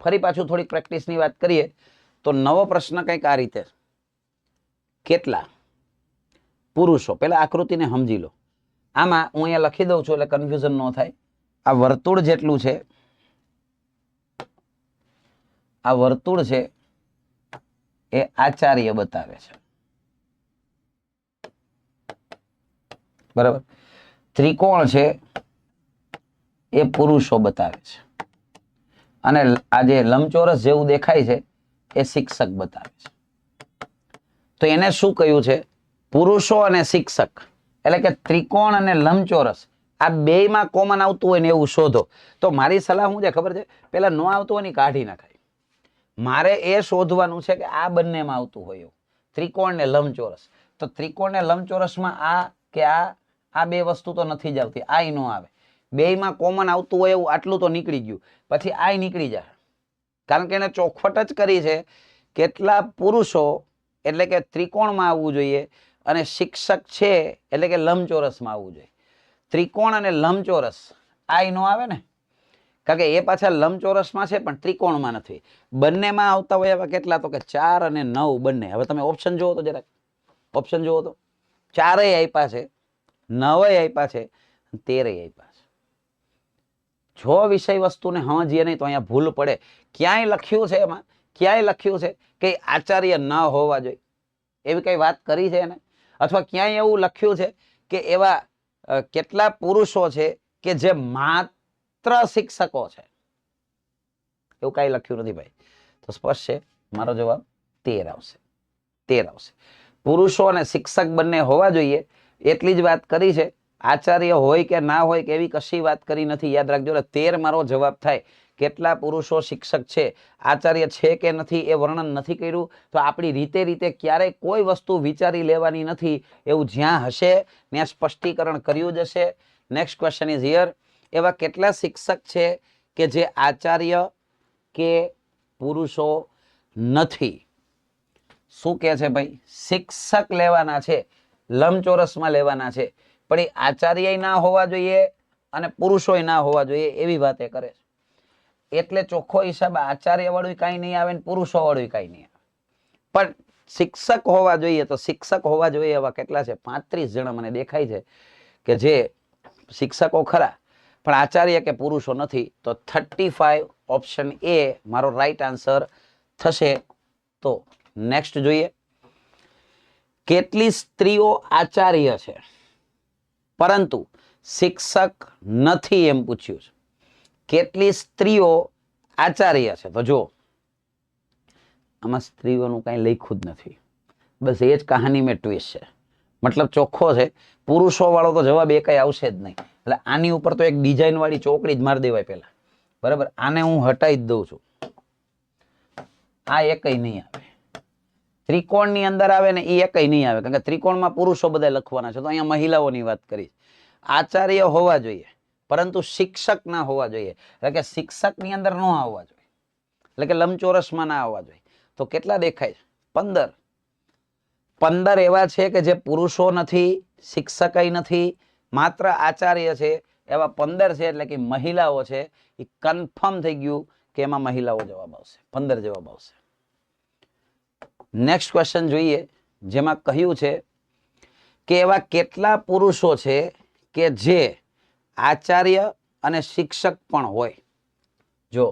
Speaker 1: ફરી પાછું થોડીક પ્રેક્ટિસની વાત કરીએ તો નવો પ્રશ્ન કંઈક આ રીતે, કેટલા પુરુષો, પેલા આકૃતિને સમજી લો. આમાં હું અહીંયા લખી દઉં છું એટલે કન્ફ્યુઝન ન થાય. આ વર્તુળ જેટલું છે, આ વર્તુળ છે એ આચાર્ય બતાવે છે, બરાબર. ત્રિકોણ છે એ પુરુષો બતાવે છે, અને આ જે લંબચોરસ જેવું દેખાય છે એ શિક્ષક બતાવે છે. તો એને શું કહ્યું છે? પુરુષો અને શિક્ષક, એટલે કે ત્રિકોણ અને લંબચોરસ આ બેયમાં કોમન આવતું હોય ને એવું શોધો. તો મારી સલાહ શું છે ખબર છે? પેલા ન આવતું હોય ને કાઢી નાખાય. મારે એ શોધવાનું છે કે આ બંનેમાં આવતું હોય એવું, ત્રિકોણ ને લંબચોરસ. તો ત્રિકોણ ને લંબચોરસમાં આ કે આ બે વસ્તુ તો નથી જ આવતી, આ ન આવે. બેયમાં કોમન આવતું હોય એવું આટલું તો નીકળી ગયું, પછી આ નીકળી જાય. કારણ કે એને ચોખવટ જ કરી છે કેટલા પુરુષો એટલે કે ત્રિકોણમાં આવવું જોઈએ, અને શિક્ષક છે એટલે કે લંબચોરસમાં આવવું જોઈએ. ત્રિકોણ અને લંબચોરસ આ ન આવે ને, કારણ કે એ પાછા લંબચોરસમાં છે પણ ત્રિકોણમાં નથી. બંનેમાં આવતા હોય એવા કેટલા? તો કે 4 અને 9 બંને. હવે તમે ઓપ્શન જુઓ તો જરાક, ઓપ્શન જુઓ તો 4 આપ્યા છે, 9 આપ્યા છે, 13 આપ્યા છે. જો વિષય વસ્તુને સમજીએ નહીં તો અહીંયા ભૂલ પડે. ક્યાંય લખ્યું છે એમાં, ક્યાંય લખ્યું છે કે આચાર્ય ન હોવા જોઈએ એવી કઈ વાત કરી છે એને? અથવા ક્યાંય એવું લખ્યું છે કે એવા કેટલા પુરુષો છે કે જે માત્ર શિક્ષકો છે? એવું કઈ લખ્યું નથી ભાઈ. તો સ્પષ્ટ છે મારો જવાબ 13 આવશે. 13 આવશે. પુરુષો અને શિક્ષક બંને હોવા જોઈએ એટલી જ વાત કરી છે. આચાર્ય હોય કે ના હોય કે એવી કશી વાત કરી નથી. યાદ રાખજો, 13 મારો જવાબ થાય. કેટલા પુરુષો શિક્ષક છે, આચાર્ય છે કે નથી એ વર્ણન નથી કર્યું. તો આપણી રીતે ક્યારેય કોઈ વસ્તુ વિચારી લેવાની નથી. એવું જ્યાં હશે ત્યાં સ્પષ્ટીકરણ કર્યું જ હશે. Next question is here. એવા કેટલા શિક્ષક છે કે જે આચાર્ય કે પુરુષો નથી? શું કે છે ભાઈ? શિક્ષક લેવાના છે, લંબચોરસમાં લેવાના છે, પણ એ આચાર્ય ના હોવા જોઈએ અને પુરુષો ના હોવા જોઈએ એવી વાતે કરે છે. એટલે ચોખ્ખો હિસાબ આચાર્ય વાળું કઈ નહીં આવે ને પુરુષો વાળું કઈ નહીં આવે. પણ શિક્ષક હોવા જોઈએ, તો શિક્ષક હોવા જોઈએ એવા કેટલા છે? 35 જણા મને દેખાય છે કે જે શિક્ષકો ખરા પણ આચાર્ય કે પુરુષો નથી. તો 35 ઓપ્શન એ મારો રાઈટ આન્સર થશે. તો નેક્સ્ટ જોઈએ, કેટલી સ્ત્રીઓ આચાર્ય છે પરંતુ શિક્ષક નથી એમ પૂછ્યું છે. કેટલી સ્ત્રીઓ આચાર્ય છે? તો જો આમાં સ્ત્રીઓનું કઈ લખ્યું જ નથી. બસ એ જ કહાની મેં ટ્વિસ્ટ છે. મતલબ ચોખ્ખો છે, પુરુષો વાળો તો જવાબ એ કઈ આવશે જ નહીં. એટલે આની ઉપર તો એક ડિઝાઇન વાળી ચોકડી જ મારી દેવાય પહેલા, બરાબર. આને હું હટાઈ જ દઉં છું, આ એકય નહીં આવે. ત્રિકોણની અંદર આવે ને એ એકય નહીં આવે, કારણ કે ત્રિકોણમાં પુરુષો બધા લખવાના છે. તો અહીંયા મહિલાઓની વાત કરી. આચાર્ય હોવા જોઈએ, પરંતુ શિક્ષક ના હોવા જોઈએ. એટલે કે શિક્ષકની અંદર ન આવવા જોઈએ, એટલે કે લંબચોરસમાં ના આવવા જોઈએ. તો કેટલા દેખાય છે? 15. 15 એવા છે કે જે પુરુષો નથી, શિક્ષકય નથી, માત્ર આચાર્ય છે. એવા 15 છે, એટલે કે મહિલાઓ છે. એ કન્ફર્મ થઈ ગયું કે એમાં મહિલાઓ જવાબ આવશે. 15 જવાબ આવશે. નેક્સ્ટ ક્વેશ્ચન જોઈએ, જેમાં કહ્યું છે કે એવા કેટલા પુરુષો છે કે જે આચાર્ય અને શિક્ષક પણ હોય. જો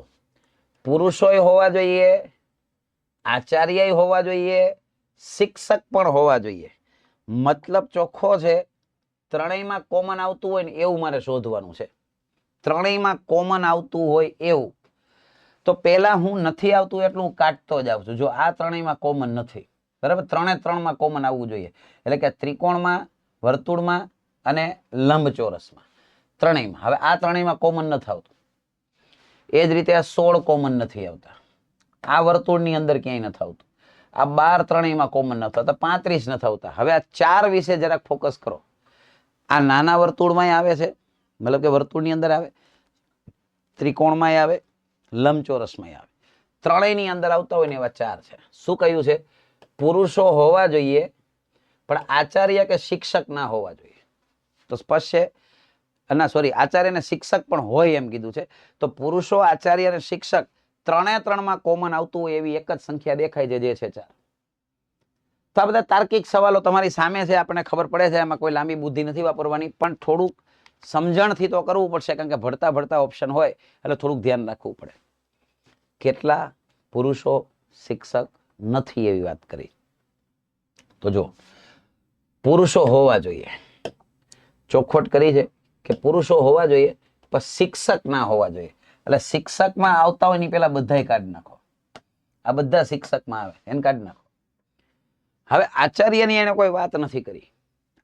Speaker 1: પુરુષોય હોવા જોઈએ, આચાર્ય હોવા જોઈએ, શિક્ષક પણ હોવા જોઈએ. મતલબ ચોખ્ખો છે, ત્રણેયમાં કોમન આવતું હોય ને એવું મારે શોધવાનું છે. ત્રણેયમાં કોમન આવતું હોય એવું. તો પેલા હું નથી આવતું એટલું હું કાઢતો જ આવું છું. જો આ ત્રણેયમાં કોમન નથી, બરાબર, 3 કોમન આવવું જોઈએ. એટલે કે ત્રિકોણમાં, વર્તુળમાં અને લંબચોરસમાં, ત્રણેયમાં. હવે આ ત્રણેયમાં કોમન નથી આવતું. એ જ રીતે આ 16 કોમન નથી આવતા. આ વર્તુળની અંદર ક્યાંય નથી આવતું. આ 12 ત્રણેયમાં કોમન નથી આવતા. 35 નથી આવતા. હવે આ 4 વિશે જરાક ફોકસ કરો. આ નાના વર્તુળમાં આવે છે, મતલબ કે વર્તુળની અંદર આવે, ત્રિકોણમાં આવે, લંબચોરસમાં આવે. ત્રણેયની અંદર આવતા હોય ને એવા 4 છે. શું કહ્યું છે? પુરુષો હોવા જોઈએ, પણ આચાર્ય કે શિક્ષક ના હોવા જોઈએ. તો સ્પષ્ટ છે. ના સોરી, આચાર્ય અને શિક્ષક પણ હોય એમ કીધું છે. તો પુરુષો, આચાર્ય અને શિક્ષક 3 કોમન આવતું હોય એવી એક જ સંખ્યા દેખાય છે, જે છે 4. તો આ બધા તાર્કિક સવાલો તમારી સામે છે, આપણને ખબર પડે છે. એમાં કોઈ લાંબી બુદ્ધિ નથી વાપરવાની, પણ થોડુંક સમજણથી તો કરવું પડશે, કારણ કે ભણતા ભણતા ઓપ્શન હોય એટલે થોડુંક ધ્યાન રાખવું પડે. કેટલા પુરુષો શિક્ષક નથી એવી વાત કરી. તો જો પુરુષો હોવા જોઈએ, ચોખવટ કરી છે કે પુરુષો હોવા જોઈએ, પણ શિક્ષક ના હોવા જોઈએ. એટલે શિક્ષકમાં આવતા હોય ની પેલા બધાય કાઢી નાખો. આ બધા શિક્ષકમાં આવે, એને કાઢી નાખો. હવે આચાર્યની એને કોઈ વાત નથી કરી.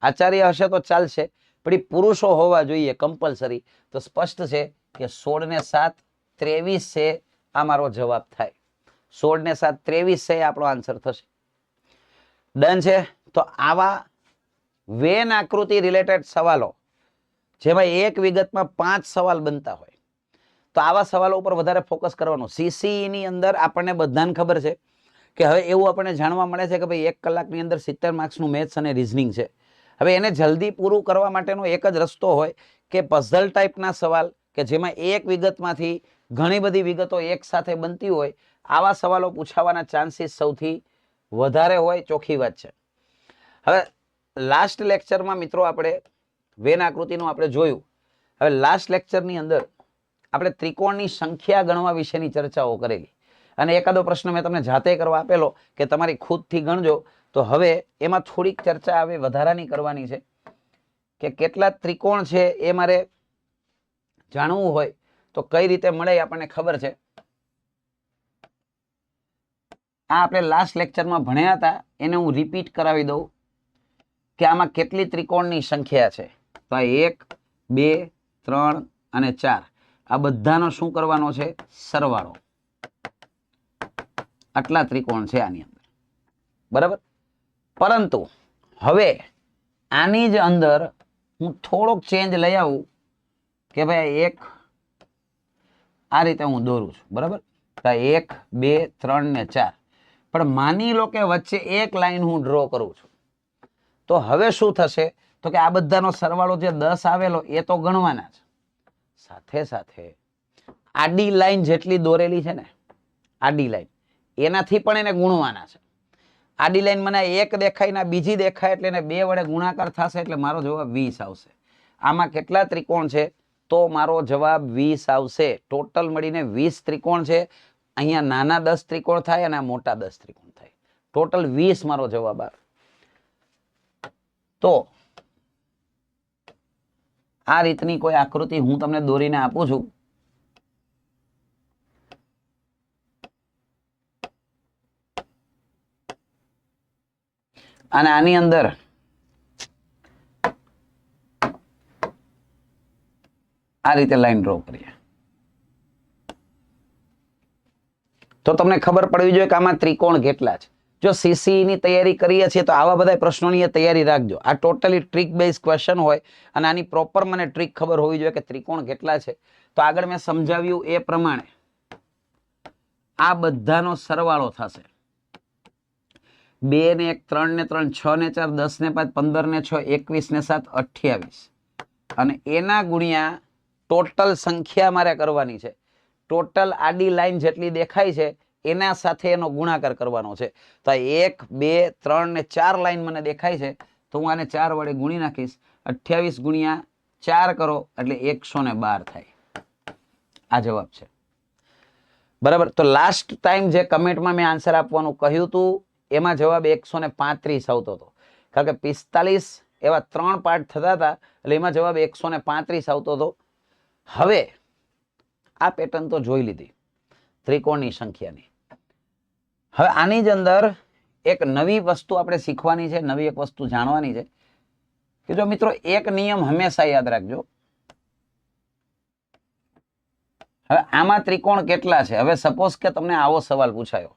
Speaker 1: આચાર્ય હશે તો ચાલશે, પણ એ પુરુષો હોવા જોઈએ કમ્પલસરી. તો સ્પષ્ટ છે કે 16 ને 7 23 છે. આ મારો જવાબ થાય. 16 ને 7 23 છે, આપણો આન્સર થશે. ડન છે. તો આવા વેન આકૃતિ રિલેટેડ સવાલો, જેમાં એક વિગતમાં 5 સવાલ બનતા હોય, તો આવા સવાલો ઉપર વધારે ફોકસ કરવાનું. સીસી ની અંદર આપણને બધાને ખબર છે કે હવે એવું આપણને જાણવા મળે છે કે ભાઈ 1 કલાકની અંદર 70 માર્ક્સનું મેથ્સ અને રીઝનિંગ છે. હવે એને જલ્દી પૂરું કરવા માટેનો એક જ રસ્તો હોય કે પઝલ ટાઈપના સવાલ, કે જેમાં એક વિગતમાંથી ઘણી બધી વિગતો એક સાથે બનતી હોય. આવા સવાલો પૂછાવાના ચાન્સીસ સૌથી વધારે હોય. ચોખ્ખી વાત છે. હવે લાસ્ટ લેક્ચરમાં મિત્રો આપણે વેન આકૃતિનું આપણે જોયું. હવે લાસ્ટ લેક્ચરની અંદર આપણે ત્રિકોણની સંખ્યા ગણવા વિશેની ચર્ચાઓ કરેલી, અને એકાદો પ્રશ્ન મેં તમને જાતે કરવા આપેલો કે તમારી ખુદથી ગણજો. તો હવે એમાં થોડીક ચર્ચા હવે વધારાની કરવાની છે કે કેટલા ત્રિકોણ છે એ મારે જાણવું હોય તો કઈ રીતે મળે આપણને ખબર છે. આ આપણે લાસ્ટ લેક્ચરમાં ભણ્યા હતા, એને હું રિપીટ કરાવી દઉં કે આમાં કેટલી ત્રિકોણની સંખ્યા છે. તો 1 2 3 અને 4 આ બધાનો શું કરવાનો છે? સરવાળો. આટલા ત્રિકોણ છે આની અંદર, બરાબર. પરંતુ હવે આની જ અંદર હું થોડોક ચેન્જ લઈ આવું કે ભાઈ એક આ રીતે હું દોરું છું, બરાબર. 1 2 3 ને 4, પણ માની લો કે વચ્ચે એક લાઈન હું ડ્રો કરું છું. તો હવે શું થશે? તો કે આ બધાનો સરવાળો જે 10 આવેલો એ તો ગણવાના છે, સાથે સાથે આડી લાઈન જેટલી દોરેલી છે ને, આડી લાઈન, એનાથી પણ એને ગુણવાના છે. આડી લાઈન મને એક દેખાય ને બીજી દેખાય એટલે એને 2 વડે ગુણાકાર થશે, એટલે મારો જવાબ 20 આવશે. આમાં કેટલા ત્રિકોણ છે? તો મારો જવાબ 20 આવશે. ટોટલ મળીને 20 ત્રિકોણ છે. અહીંયા નાના 10 ત્રિકોણ થાય અને મોટા 10 ત્રિકોણ થાય. ટોટલ 20 મારો જવાબ આવે. તો આ રીતની કોઈ આકૃતિ હું તમને દોરીને આપું છું. અને આની અંદર આ રીતે લાઈન ડ્રો કરીએ તો તમને ખબર પડવી જોઈએ કે આમાં ત્રિકોણ કેટલા છે. જો સીસી ની તૈયારી કરીએ છીએ તો આવા બધા પ્રશ્નોની તૈયારી રાખજો. આ ટોટલી ટ્રીક બેઝ ક્વેશ્ચન હોય અને આની પ્રોપર મને ટ્રીક ખબર હોવી જોઈએ કે ત્રિકોણ કેટલા છે. તો આગળ મેં સમજાવ્યું એ પ્રમાણે આ બધાનો સરવાળો થશે. 2 ને 1 3 ને 3 6 ને 4 10 ને 5 15 ને 6 21 ને 7 28 અને એના ગુણ્યા ટોટલ સંખ્યા મારે કરવાની છે. ટોટલ આડી લાઈન જેટલી દેખાય છે એના સાથે એનો ગુણાકાર કરવાનો છે. તો 1 2 3 ને 4 લાઈન મને દેખાય છે તો હું આને 4 વડે ગુણી નાખીશ. 28 ગુણ્યા 4 કરો એટલે 112 થાય. આ જવાબ છે. બરાબર. તો લાસ્ટ ટાઈમ જે કમેન્ટમાં મેં આન્સર આપવાનું કહ્યું હતું એમાં જવાબ 135 આવતો હતો. કારણ કે 45 એવા 3 પાર્ટ થતા હતા એટલે એમાં જવાબ 135 આવતો હતો. હવે આ પેટર્ન તો જોઈ લીધી ત્રિકોણની સંખ્યાની. હવે આની જ અંદર એક નવી વસ્તુ આપણે શીખવાની છે, નવી એક વસ્તુ જાણવાની છે કે જો મિત્રો એક નિયમ હંમેશા યાદ રાખજો. હવે આમાં ત્રિકોણ કેટલા છે? હવે સપોઝ કે તમને આવો સવાલ પૂછાયો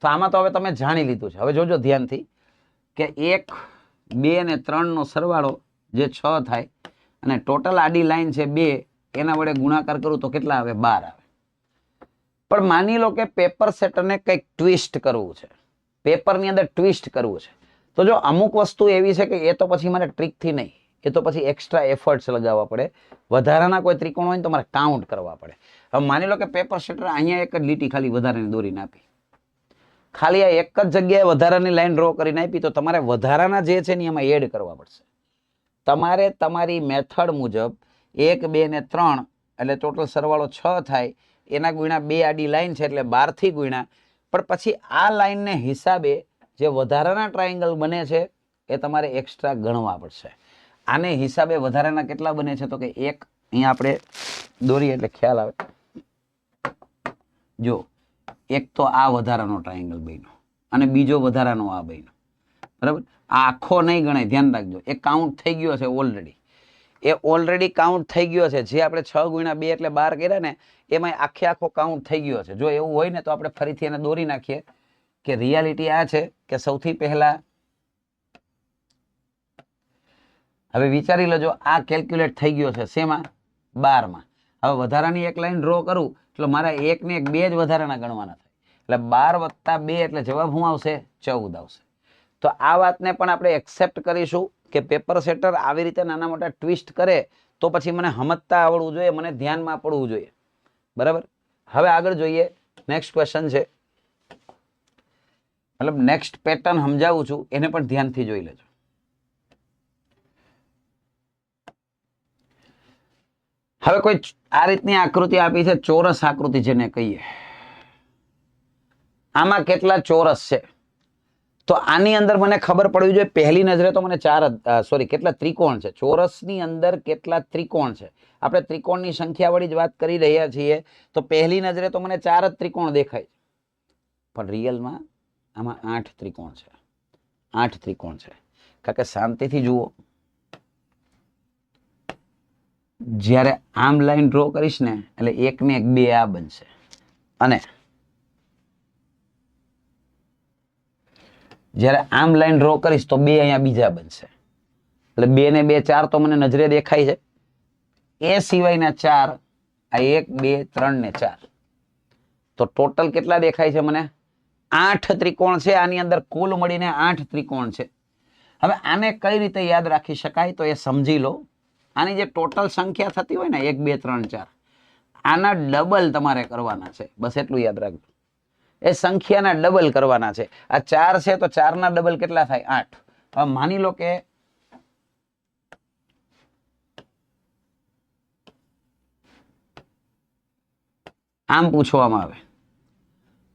Speaker 1: તો આમાં તો હવે તમે જાણી લીધું છે. હવે જોજો ધ્યાનથી કે 1 2 ને 3 નો સરવાળો જે 6 થાય અને ટોટલ આડી લાઈન છે 2 એના વડે ગુણાકાર કરું તો કેટલા આવે? 12 આવે. પણ માની લો કે પેપર સેટરને કંઈક ટ્વિસ્ટ કરવું છે, પેપરની અંદર ટ્વિસ્ટ કરવું છે તો જો અમુક વસ્તુ એવી છે કે એ તો પછી મારે ટ્રીકથી નહીં, એ તો પછી એક્સ્ટ્રા એફર્ટ્સ લગાવવા પડે. વધારાના કોઈ ત્રિકોણ હોય ને તો મારે કાઉન્ટ કરવા પડે. હવે માની લો કે પેપર સેટર અહીંયા એક જ લીટી ખાલી વધારાની દોરીને આપી, ખાલી આ એક જ જગ્યાએ વધારાની લાઈન ડ્રો કરીને આપી તો તમારે વધારાના જે છે ને એમાં એડ કરવા પડશે. તમારે તમારી મેથડ મુજબ 1 2 ને 3 એટલે ટોટલ સરવાળો 6 થાય એના ગુણ્યા 2 આડી લાઈન છે એટલે 12 થી ગુણ્યા. પણ પછી આ લાઈનને હિસાબે જે વધારાના ટ્રાયેંગલ બને છે એ તમારે એક્સ્ટ્રા ગણવા પડશે. આને હિસાબે વધારાના કેટલા બને છે તો કે એક અહીંયા આપણે દોરીએ એટલે ખ્યાલ આવે. જો એક તો આ વધારાનો ટ્રાયેંગલ બન્યો અને બીજો વધારાનો આ બન્યો. બરાબર. આ આખો નહીં ગણાય, ધ્યાન રાખજો. એ કાઉન્ટ થઈ ગયો છે ઓલરેડી. એ ઓલરેડી કાઉન્ટ થઈ ગયો છે. જે આપણે 6 ગુણ્યા 2 એટલે 12 કર્યા ને એમાં આખો કાઉન્ટ થઈ ગયો છે. જો એવું હોય ને તો આપણે ફરીથી એને દોરી નાખીએ કે રિયાલિટી આ છે કે સૌથી પહેલા હવે વિચારી લેજો આ કેલ્ક્યુલેટ થઈ ગયો છે શેમાં? 12 માં. હવે વધારાની એક લાઈન ડ્રો કરું એટલે મારા 1 ને 1 2 જ વધારાના ગણવાના થાય એટલે 12 + 2 એટલે જવાબ શું આવશે? 14 આવશે. તો આ વાતને પણ આપણે એક્સેપ્ટ કરીશું કે પેપર સેટર આવી રીતે નાના મોટા ટ્વિસ્ટ કરે તો પછી મને સમજતા આવડવું જોઈએ, મને ધ્યાનમાં પડવું જોઈએ. બરાબર. હવે આગળ જોઈએ. નેક્સ્ટ ક્વેશ્ચન છે, મતલબ નેક્સ્ટ પેટર્ન સમજાવું છું એને પણ ધ્યાનથી જોઈ લેજો. હવે કોઈ આ રીતની આકૃતિ આપી છે, ચોરસ આકૃતિ જેને કહીએ. આમાં કેટલા ચોરસ છે? તો આની અંદર મને ખબર પડવી જોઈએ પહેલી નજરે તો મને કેટલા ત્રિકોણ છે. ચોરસની અંદર કેટલા ત્રિકોણ છે? આપણે ત્રિકોણની સંખ્યા વળી જ વાત કરી રહ્યા છીએ તો પહેલી નજરે તો મને 4 જ ત્રિકોણ દેખાય છે પણ રિયલમાં આમાં 8 ત્રિકોણ છે. 8 ત્રિકોણ છે. કારણ કે શાંતિથી જુઓ, જ્યારે આમ લાઈન ડ્રો કરીશ ને એટલે 1 ને 1 2 આ બનશે અને જ્યારે આમ લાઈન ડ્રો કરીશ તો 2 અહીંયા બીજા બનશે એટલે 2 ને 2 4 તો મને નજરે દેખાય છે. એ સિવાયના 4 આ 1 2 3 ને 4 તો ટોટલ કેટલા દેખાય છે મને? 8 ત્રિકોણ છે. આની અંદર કુલ મળીને 8 ત્રિકોણ છે. હવે આને કઈ રીતે યાદ રાખી શકાય તો એ સમજી લો. આની જે ટોટલ સંખ્યા થતી હોય ને 1 2 3 4 આના ડબલ તમારે કરવાના છે. બસ એટલું યાદ રાખજો. એ સંખ્યાના ડબલ કરવાના છે. આ 4 છે તો 4 ના ડબલ કેટલા થાય? 8. હવે માની લો કે આમ પૂછવામાં આવે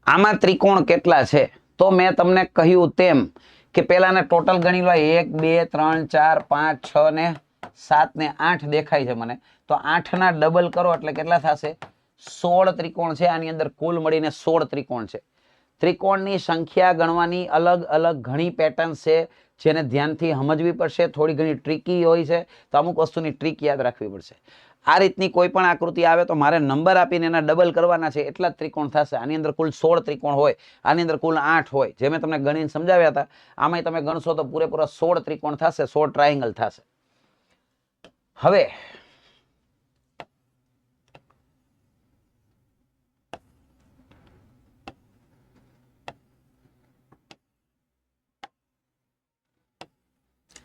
Speaker 1: આમાં ત્રિકોણ કેટલા છે તો મેં તમને કહ્યું તેમ કે પેલાને ટોટલ ગણી લો. 1 2 3 4 5 6 ને 7 ને 8 દેખાય છે મને. તો 8 ના ડબલ કરો એટલે કેટલા થશે? 16 ત્રિકોણ છે. આની અંદર કુલ મળીને 16 ત્રિકોણ છે. ત્રિકોણની સંખ્યા ગણવાની અલગ અલગ ઘણી પેટર્ન છે. જેને ધ્યાનથી સમજવી પડશે. થોડી ઘણી ટ્રિકી હોય છે, તો અમુક વસ્તુની ટ્રીક યાદ રાખવી પડશે. આ રીતની કોઈ પણ આકૃતિ આવે તો મારે નંબર આપીને એના ડબલ કરવાના છે, એટલા જ ત્રિકોણ થશે. આની અંદર કુલ 16 ત્રિકોણ હોય, આની અંદર કુલ 8 હોય. જે મેં તમને ગણીને સમજાવ્યા હતા, આમાં તમે ગણશો તો પૂરેપૂરા 16 ત્રિકોણ થશે, 16 ટ્રાયેંગલ થશે. હવે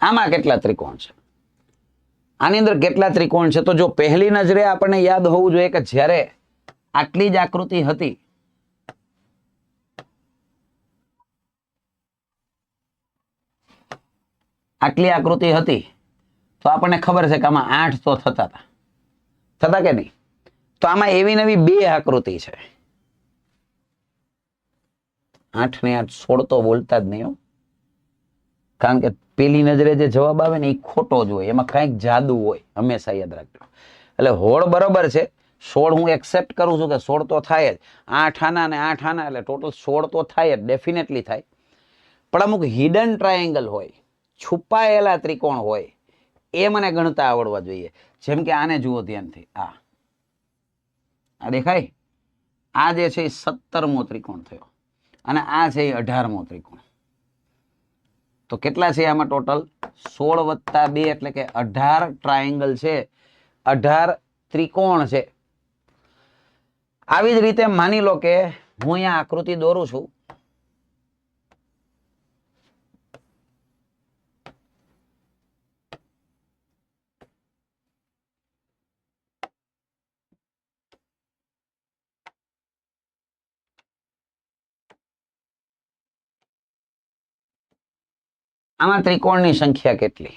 Speaker 1: આમાં કેટલા ત્રિકોણ છે, આની અંદર કેટલા ત્રિકોણ છે? તો જો પહેલી નજરે આપણને યાદ હોવું જોઈએ કે જ્યારે આટલી જ આકૃતિ હતી, આટલી આકૃતિ હતી, તો આપણને ખબર છે કે આમાં 8 તો થતા કે નહીં? તો આમાં એવી નવી 2 આકૃતિ છે. 8 ને 8 16 તો બોલતા જ નહીં હો, કારણ કે પેલી નજરે જે જવાબ આવે ને એ ખોટો જ હોય, એમાં કંઈક જાદુ હોય, હંમેશા યાદ રાખજો. એટલે હોળ બરોબર છે, 16 હું એક્સેપ્ટ કરું છું કે 16 તો થાય જ. 8 આના અને 8 આના એટલે ટોટલ 16 તો થાય જ, ડેફિનેટલી થાય. પણ અમુક હિડન ટ્રાયેંગલ હોય, છુપાયેલા ત્રિકોણ હોય, એ મને ગણતા આવડવા જોઈએ. જેમ કે આને જુઓ ધ્યાનથી, આ દેખાય? આ જે છે એ 17મો ત્રિકોણ થયો અને આ છે એ 18મો ત્રિકોણ. તો કેટલા છે આમાં ટોટલ? 16 + 2 એટલે કે 18 ટ્રાયેંગલ છે, 18 ત્રિકોણ છે. આવી જ રીતે માની લો કે હું અહીંયા આકૃતિ દોરું છું, આમાં ત્રિકોણની સંખ્યા કેટલી?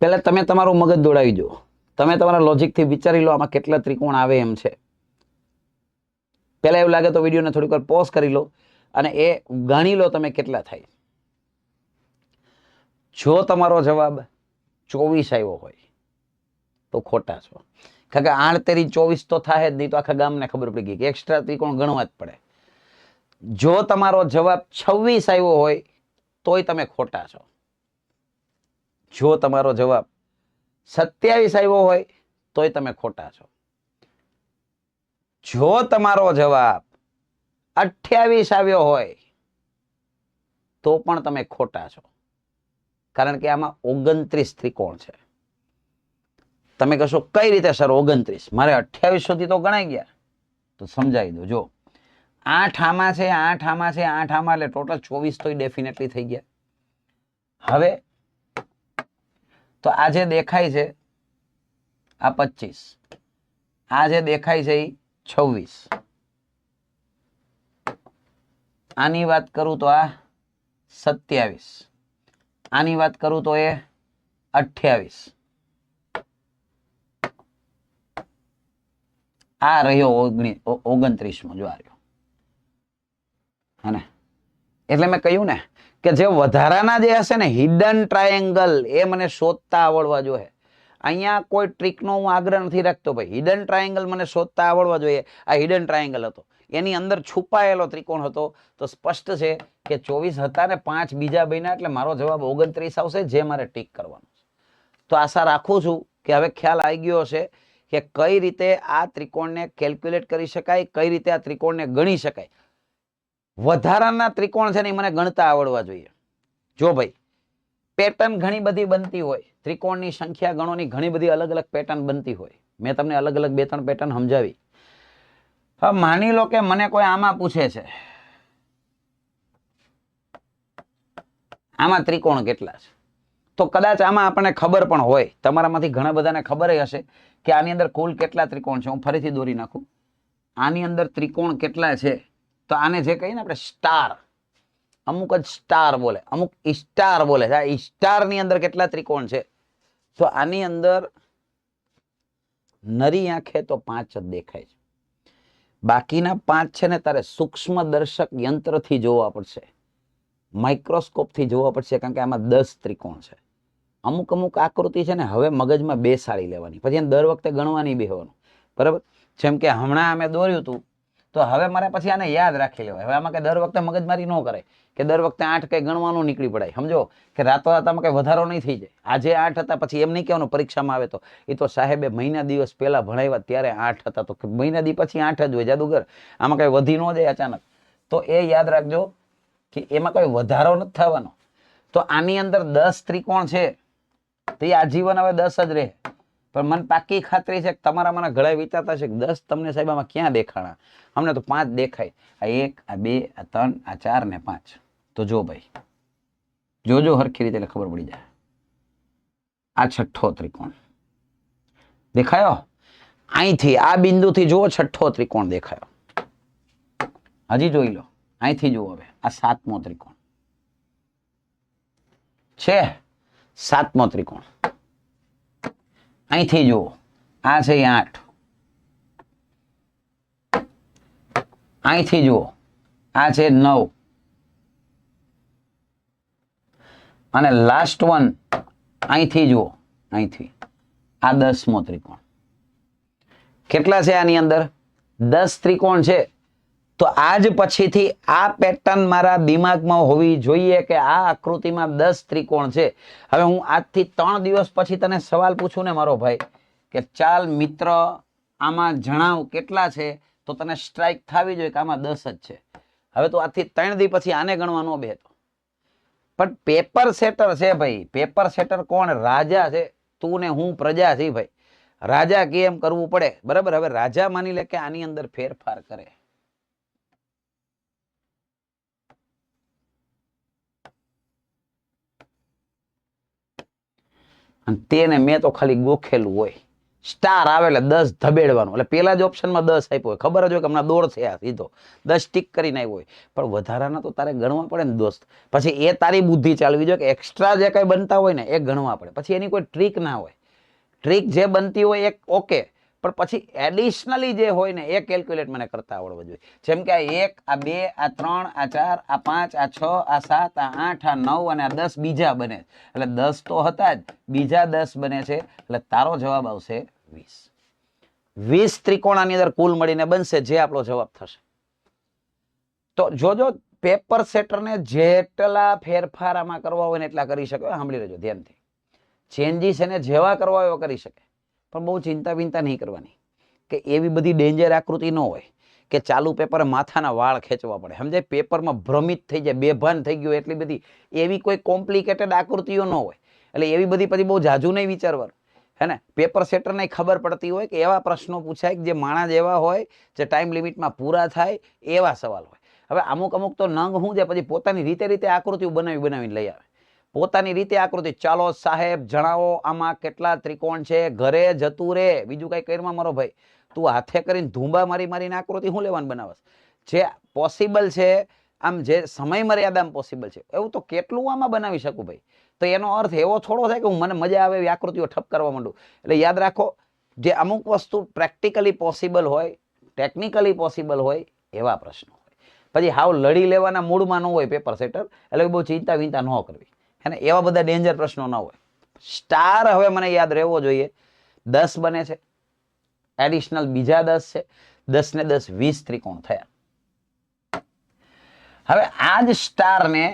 Speaker 1: પહેલા તમે તમારું મગજ દોડાવી દો, તમે તમારા લોજિકથી વિચારી લો આમાં કેટલા ત્રિકોણ આવે એમ છે. પહેલા એવું લાગે તો વિડીયોને થોડીક વાર પોઝ કરી લો અને એ ગણી લો તમે કેટલા થાય. જો તમારો જવાબ 24 આવ્યો હોય તો ખોટા છો, કારણ કે 8 તેરી 24 તો થાય જ નહીં, તો આખા ગામને ખબર પડી ગઈ કે એક્સ્ટ્રા ત્રિકોણ ગણવા જ પડે. જો તમારો જવાબ 26 આવ્યો હોય તોય તમે ખોટા છો. જો તમારો જવાબ 27 આવ્યો હોય તોય તમે ખોટા છો. જો તમારો જવાબ 28 આવ્યો હોય તો પણ તમે ખોટા છો, કારણ કે આમાં 29 ત્રિકોણ છે. તમે કહેશો કઈ રીતે સર 29? મારે 28 સુધી તો ગણાઈ ગયા. તો સમજાવી દો. જો 8 આમાં છે, 8 આમાં છે, 8 આમાં, એટલે ટોટલ 24 તો ડેફિનેટલી થઈ ગયા. હવે તો આ જે દેખાય છે આ 25, આ જે દેખાય છે એ 26, આની વાત કરું તો આ 27, આની વાત કરું તો એ 28, આ રહ્યો 29મો. જો આ રહ્યો, હે? એટલે મેં કહ્યું ને કે જે વધારાના જે હશે ને હિડન ટ્રાયેંગલ, એ મને શોધતા આવડવા જોઈએ. અહીંયા કોઈ ટ્રીકનો હું આગ્રહ નથી રાખતો ભાઈ, હિડન ટ્રાયેંગલ મને શોધતા આવડવા જોઈએ. આ હિડન ટ્રાયેંગલ હતો, એની અંદર છુપાયેલો ત્રિકોણ હતો, તો સ્પષ્ટ છે કે 24 હતા ને 5 બીજા બન્યા, એટલે મારો જવાબ 29 આવશે, જે મારે ટીક કરવાનો છે. તો આશા રાખું છું કે હવે ખ્યાલ આવી ગયો હશે કે કઈ રીતે આ ત્રિકોણને કેલ્ક્યુલેટ કરી શકાય, કઈ રીતે આ ત્રિકોણને ગણી શકાય. વધારાના ત્રિકોણ છે ને એ મને ગણતા આવડવા જોઈએ. જો ભાઈ પેટર્ન ઘણી બધી બનતી હોય, ત્રિકોણની સંખ્યા ગણોની ઘણી બધી અલગ અલગ પેટર્ન બનતી હોય. મેં તમને અલગ અલગ 2-3 પેટર્ન સમજાવી. હવે માની લો કે મને કોઈ આમાં પૂછે છે આમાં ત્રિકોણ કેટલા છે, તો કદાચ આમાં આપણને ખબર પણ હોય. તમારામાંથી ઘણા બધાને ખબર હશે કે આની અંદર કુલ કેટલા ત્રિકોણ છે. હું ફરીથી દોરી નાખું. આની અંદર ત્રિકોણ કેટલા છે, તો આને જે કહીએ ને આપણે સ્ટાર, અમુક જ સ્ટાર બોલે, અમુક સ્ટાર બોલે છે. આ સ્ટાર ની અંદર કેટલા ત્રિકોણ છે, તો આની અંદર નરી આંખે તો 5 જ દેખાય છે. બાકીના 5 છે ને તારે સૂક્ષ્મ દર્શક યંત્રથી જોવા પડશે, માઇક્રોસ્કોપથી જોવા પડશે, કારણ કે આમાં 10 ત્રિકોણ છે. અમુક અમુક આકૃતિ છે ને હવે મગજમાં બેસાડી લેવાની, પછી દર વખતે ગણવાની બેહવાનું, બરાબર? જેમ કે હમણાં અમે દોર્યું હતું તો હવે મારે પછી આને યાદ રાખી લેવાય. હવે આમાં કઈ દર વખતે મગજમારી ન કરે કે દર વખતે 8 કઈ ગણવાનું નીકળી પડાય. સમજો કે રાતોરાતમાં કઈ વધારો નહીં થઈ જાય. આજે 8 હતા, પછી એમ નહીં કહેવાનું પરીક્ષામાં આવે તો એ તો સાહેબે મહિના દિવસ પહેલા ભણાવ્યા ત્યારે 8 હતા, તો મહિના દી પછી 8 જ હોય. જાદુગર આમાં કઈ વધી ન જાય અચાનક. તો એ યાદ રાખજો કે એમાં કોઈ વધારો નથી થવાનો. તો આની અંદર 10 ત્રિકોણ છે તો એ આજીવન હવે 10 જ રહે. પણ મને પાકી ખાતરી છે કે તમારા મને ઘણા વિચારતા છે કે 10 તમને સાહેબ આમાં ક્યાં દેખાણા? અમને તો 5 દેખાય. આ 1, આ 2, આ 3, આ 4 ને 5. તો જો ભાઈ, જોજો હરખી રીતે એટલે ખબર પડી જાય. આ છઠ્ઠો ત્રિકોણ દેખાયો? અહીંથી આ બિંદુથી જુઓ, છઠ્ઠો ત્રિકોણ દેખાયો. હજી જોઈ લો, અહીંથી જુઓ. હવે આ 7મો ત્રિકોણ છે, 7મો ત્રિકોણ. અહીંથી જુઓ, આ છે 8. અહીંથી જુઓ, આ છે 9. અને લાસ્ટ વન અહીંથી જુઓ, અહીંથી આ 10મો ત્રિકોણ. કેટલા છે આની અંદર? 10 ત્રિકોણ છે. તો આજ પછીથી આ પેટર્ન મારા દિમાગમાં હોવી જોઈએ કે આ આકૃતિમાં 10 ત્રિકોણ છે. હવે હું આજથી 3 દિવસ પછી તને સવાલ પૂછું ને મારો ભાઈ કે ચાલ મિત્ર આમાં જણાવ કેટલા છે, તો તને સ્ટ્રાઇક થવી જોઈએ કે આમાં 10 જ છે. હવે તો આજથી 3 દિવસ પછી આને ગણવા ન બેહતો. પણ પેપર સેટર છે ભાઈ. પેપર સેટર કોણ? રાજા છે. તું ને હું પ્રજા છે ભાઈ. રાજા કેમ કરવું પડે, બરાબર? હવે રાજા માની લે કે આની અંદર ફેરફાર કરે. તેને મેં તો ખાલી ગોખેલું હોય. સ્ટાર આવે એટલે 10 ધબેડવાનું. એટલે પેલા જ ઓપ્શનમાં 10 આપ્યો હોય, ખબર જ હોય કે હમણાં દોડ છે આ સીધો 10 ટીક કરીને આવ્યો હોય. પણ વધારાના તો તારે ગણવા પડે ને દોસ્ત. પછી એ તારી બુદ્ધિ ચાલવી જોઈએ કે એક્સ્ટ્રા જે કઈ બનતા હોય ને એ ગણવા પડે. પછી એની કોઈ ટ્રીક ના હોય. ટ્રીક જે બનતી હોય એક ઓકે, પણ પછી એડિશનલી જે હોય ને એ કેલ્ક્યુલેટ મને કરતા આવડવું જોઈએ. જેમ કે આ 1, આ 2, આ 3, આ 4, આ 5, આ 6, આ 7, આ 8, આ 9 અને આ 10 બીજા બને. એટલે 10 તો હતા જ, બીજા 10 બને છે. એટલે તારો જવાબ આવશે 20. 20 ત્રિકોણ આની અંદર કુલ મળીને બનશે, જે આપણો જવાબ થશે. તો જોજો, પેપર સેટરને જેટલા ફેરફાર આમાં કરવા હોય ને એટલા કરી શકે. સાંભળી લેજો ધ્યાનથી. ચેન્જીસ એને જેવા કરવા હોય કરી શકે. પણ બહુ ચિંતા નહીં કરવાની કે એવી બધી ડેન્જર આકૃતિ ન હોય કે ચાલુ પેપરે માથાના વાળ ખેંચવા પડે. સમજાય? પેપરમાં ભ્રમિત થઈ જાય, બેભાન થઈ ગયો, એટલી બધી એવી કોઈ કોમ્પ્લિકેટેડ આકૃતિઓ ન હોય. એટલે એવી બધી પછી બહુ જાજુ નહીં વિચારવાનું, હે ને? પેપર સેટરને ખબર પડતી હોય કે એવા પ્રશ્નો પૂછાય કે જે માણસ એવા હોય, જે ટાઈમ લિમિટમાં પૂરા થાય, એવા સવાલ હોય. હવે અમુક તો નંગ શું છે, પછી પોતાની રીતે આકૃતિઓ બનાવીને લઈ આવે. પોતાની રીતે આકૃતિ. ચાલો સાહેબ જણાવો આમાં કેટલા ત્રિકોણ છે? ઘરે જતું રે, બીજું કઈ કરમાં મારો ભાઈ. તું હાથે કરીને ધૂંબા મારીને આકૃતિ શું લેવાનું બનાવસ? જે પોસિબલ છે, આમ જે સમય મર્યાદામાં પોસિબલ છે, એવું તો કેટલું આમાં બનાવી શકું ભાઈ. તો એનો અર્થ એવો થોડો થાય કે હું મને મજા આવે એવી આકૃતિઓ ઠપ કરવા માંડું. એટલે યાદ રાખો, જે અમુક વસ્તુ પ્રેક્ટિકલી પોસિબલ હોય, ટેકનિકલી પોસિબલ હોય, એવા પ્રશ્નો હોય. પછી હાવ લડી લેવાના મૂડમાં ન હોય પેપર સેટર. એટલે બહુ ચિંતા ન કરવી. હે ને? એવા બધા ડેન્જર પ્રશ્નો ના હોય. સ્ટાર હવે મને યાદ રહેવો જોઈએ. 10 બને છે, એડિશનલ બીજા 10 છે. 10 ને 10 20 ત્રિકોણ થયા. હવે આ જ સ્ટારને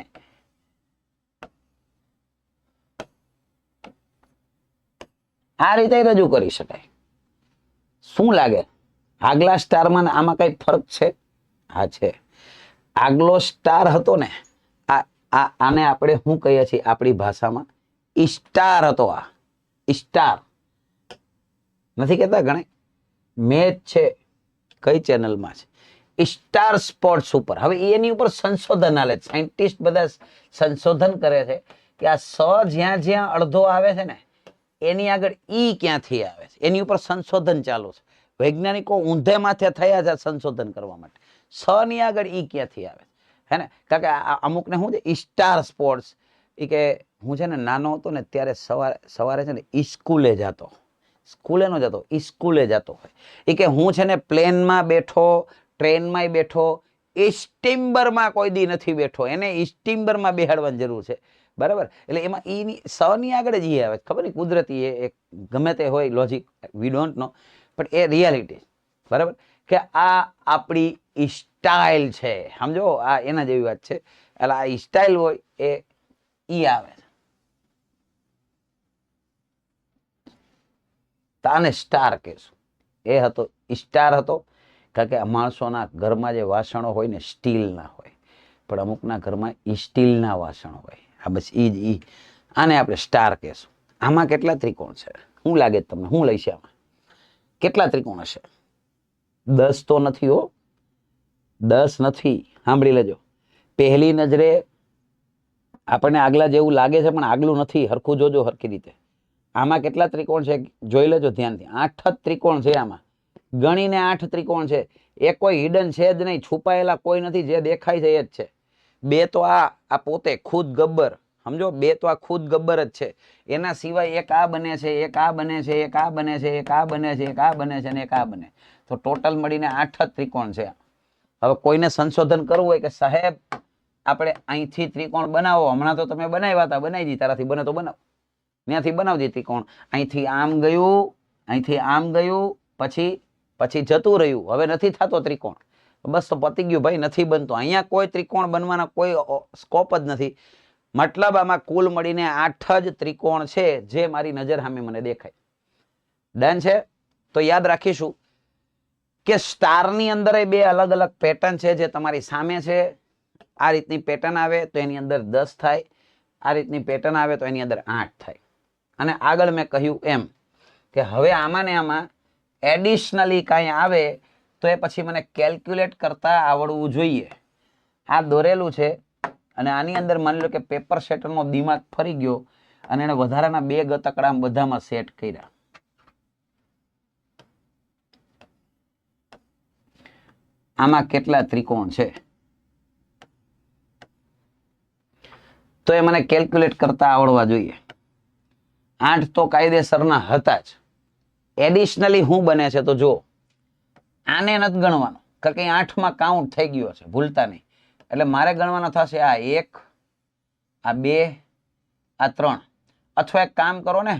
Speaker 1: આ રીતે રજૂ કરી શકાય. શું લાગે? આગલા સ્ટારમાં આમાં કઈ ફરક છે? હા છે. આગલો સ્ટાર હતો ને, આને આપણે શું કહીએ છીએ આપણી ભાષામાં? સ્ટાર હતો. આ સ્ટાર નથી કહેતા ઘણે? મેચ છે કઈ ચેનલમાં છે? સ્ટાર સ્પોર્ટ્સ ઉપર. હવે એની ઉપર સંશોધન હાલે. સાયન્ટિસ્ટ બધા સંશોધન કરે છે કે આ સ જ્યાં અડધો આવે છે ને એની આગળ ઈ ક્યાંથી આવે છે. એની ઉપર સંશોધન ચાલુ છે. વૈજ્ઞાનિકો ઊંધે માથે થયા છે સંશોધન કરવા માટે. સ ની આગળ ઈ ક્યાંથી આવે? હે ને? કારણ કે અમુકને શું છે સ્ટાર સ્પોર્ટ્સ. એ કે હું છે ને નાનો હતો ને ત્યારે સવારે છે ને સ્કૂલે જતો. સ્કૂલે નો જતો, સ્કૂલે જતો હોય. એ કે હું છે ને પ્લેનમાં બેઠો, ટ્રેનમાં બેઠો, સ્ટીમ્બરમાં કોઈ દી નથી બેઠો. એને સ્ટીમ્બરમાં બેહાડવાની જરૂર છે, બરાબર? એટલે એમાં ઈ સ ની આગળ જ આવે. ખબર નહીં, કુદરતી એ ગમે તે હોય લોજિક, વી ડોન્ટ નો, પણ એ રિયાલિટી, બરાબર? કે આ આપણી સ્ટાઇલ છે, સમજો, આ એના જેવી વાત છે. એટલે આ સ્ટાઇલ હોય એ ઈ આવે છે. તો આને સ્ટાર કહેશું. એ હતો સ્ટાર હતો, કારણ કે માણસોના ઘરમાં જે વાસણો હોય ને સ્ટીલના હોય, પણ અમુકના ઘરમાં સ્ટીલના વાસણો હોય. આ બસ ઈ આને આપણે સ્ટાર કહેશું. આમાં કેટલા ત્રિકોણ છે? શું લાગે તમને? શું લઈશે આમાં? કેટલા ત્રિકોણ હશે? 10 તો નથી હો, 10 નથી. સાંભળી લેજો. પહેલી નજરે આપણને આગલા જેવું લાગે છે, પણ આગલું નથી. હરખું જોજો, હરખી રીતે. આમાં કેટલા ત્રિકોણ છે જોઈ લેજો ધ્યાનથી. 8 જ ત્રિકોણ છે આમાં. ગણીને 8 ત્રિકોણ છે. એ કોઈ હિડન છે જ નહીં, છુપાયેલા કોઈ નથી. જે દેખાય છે એ જ છે. બે તો આ પોતે ખુદ ગબ્બર, સમજો, બે તો આ ખુદ ગબ્બર જ છે. એના સિવાય એક આ બને છે, એક આ બને છે, એક આ બને છે, એક આ બને છે, એક આ બને છે, અને એક આ બને. તો ટોટલ મળીને 8 જ ત્રિકોણ છે. હવે કોઈને સંશોધન કરવું હોય કે સાહેબ આપણે અહીંથી ત્રિકોણ બનાવો, હમણાં તો તમે બનાવ્યા હતા, બનાવી દી, તારાથી બને તો બનાવો, ત્યાંથી બનાવજે ત્રિકોણ. અહીંથી આમ ગયું, અહીંથી આમ ગયું, પછી જતું રહ્યું. હવે નથી થતો ત્રિકોણ, બસ તો પતી ગયું ભાઈ, નથી બનતો. અહીંયા કોઈ ત્રિકોણ બનવાના કોઈ સ્કોપ જ નથી. મતલબ આમાં કુલ મળીને 8 જ ત્રિકોણ છે, જે મારી નજર સામે મને દેખાય. ડન છે? તો યાદ રાખીશું કે સ્ટારની અંદર બે અલગ અલગ પેટર્ન છે, જે તમારી સામે છે. આ રીતની પેટર્ન આવે તો એની અંદર 10 થાય, આ રીતની પેટર્ન આવે તો એની અંદર 8 થાય. અને આગળ મેં કહ્યું એમ કે હવે આમાં ને આમાં એડિશનલી કાંઈ આવે તો એ પછી મને કેલ્ક્યુલેટ કરતા આવડવું જોઈએ. આ દોરેલું છે, અને આની અંદર માની લો કે પેપર સેટરનો દિમાગ ફરી ગયો અને એને વધારાના 2 ગતકડા બધામાં સેટ કર્યા. આમાં કેટલા ત્રિકોણ છે તો એ મને કેલ્ક્યુલેટ કરતા આવડવા જોઈએ. 8 તો કાયદેસરના હતા જ. એડિશનલી શું બને છે તો જો, આને નથી ગણવાનું, કારણ કે 8માં કાઉન્ટ થઈ ગયો છે, ભૂલતા નહીં. એટલે મારે ગણવાનો થશે આ 1, આ 2, આ 3. અથવા એક કામ કરો ને,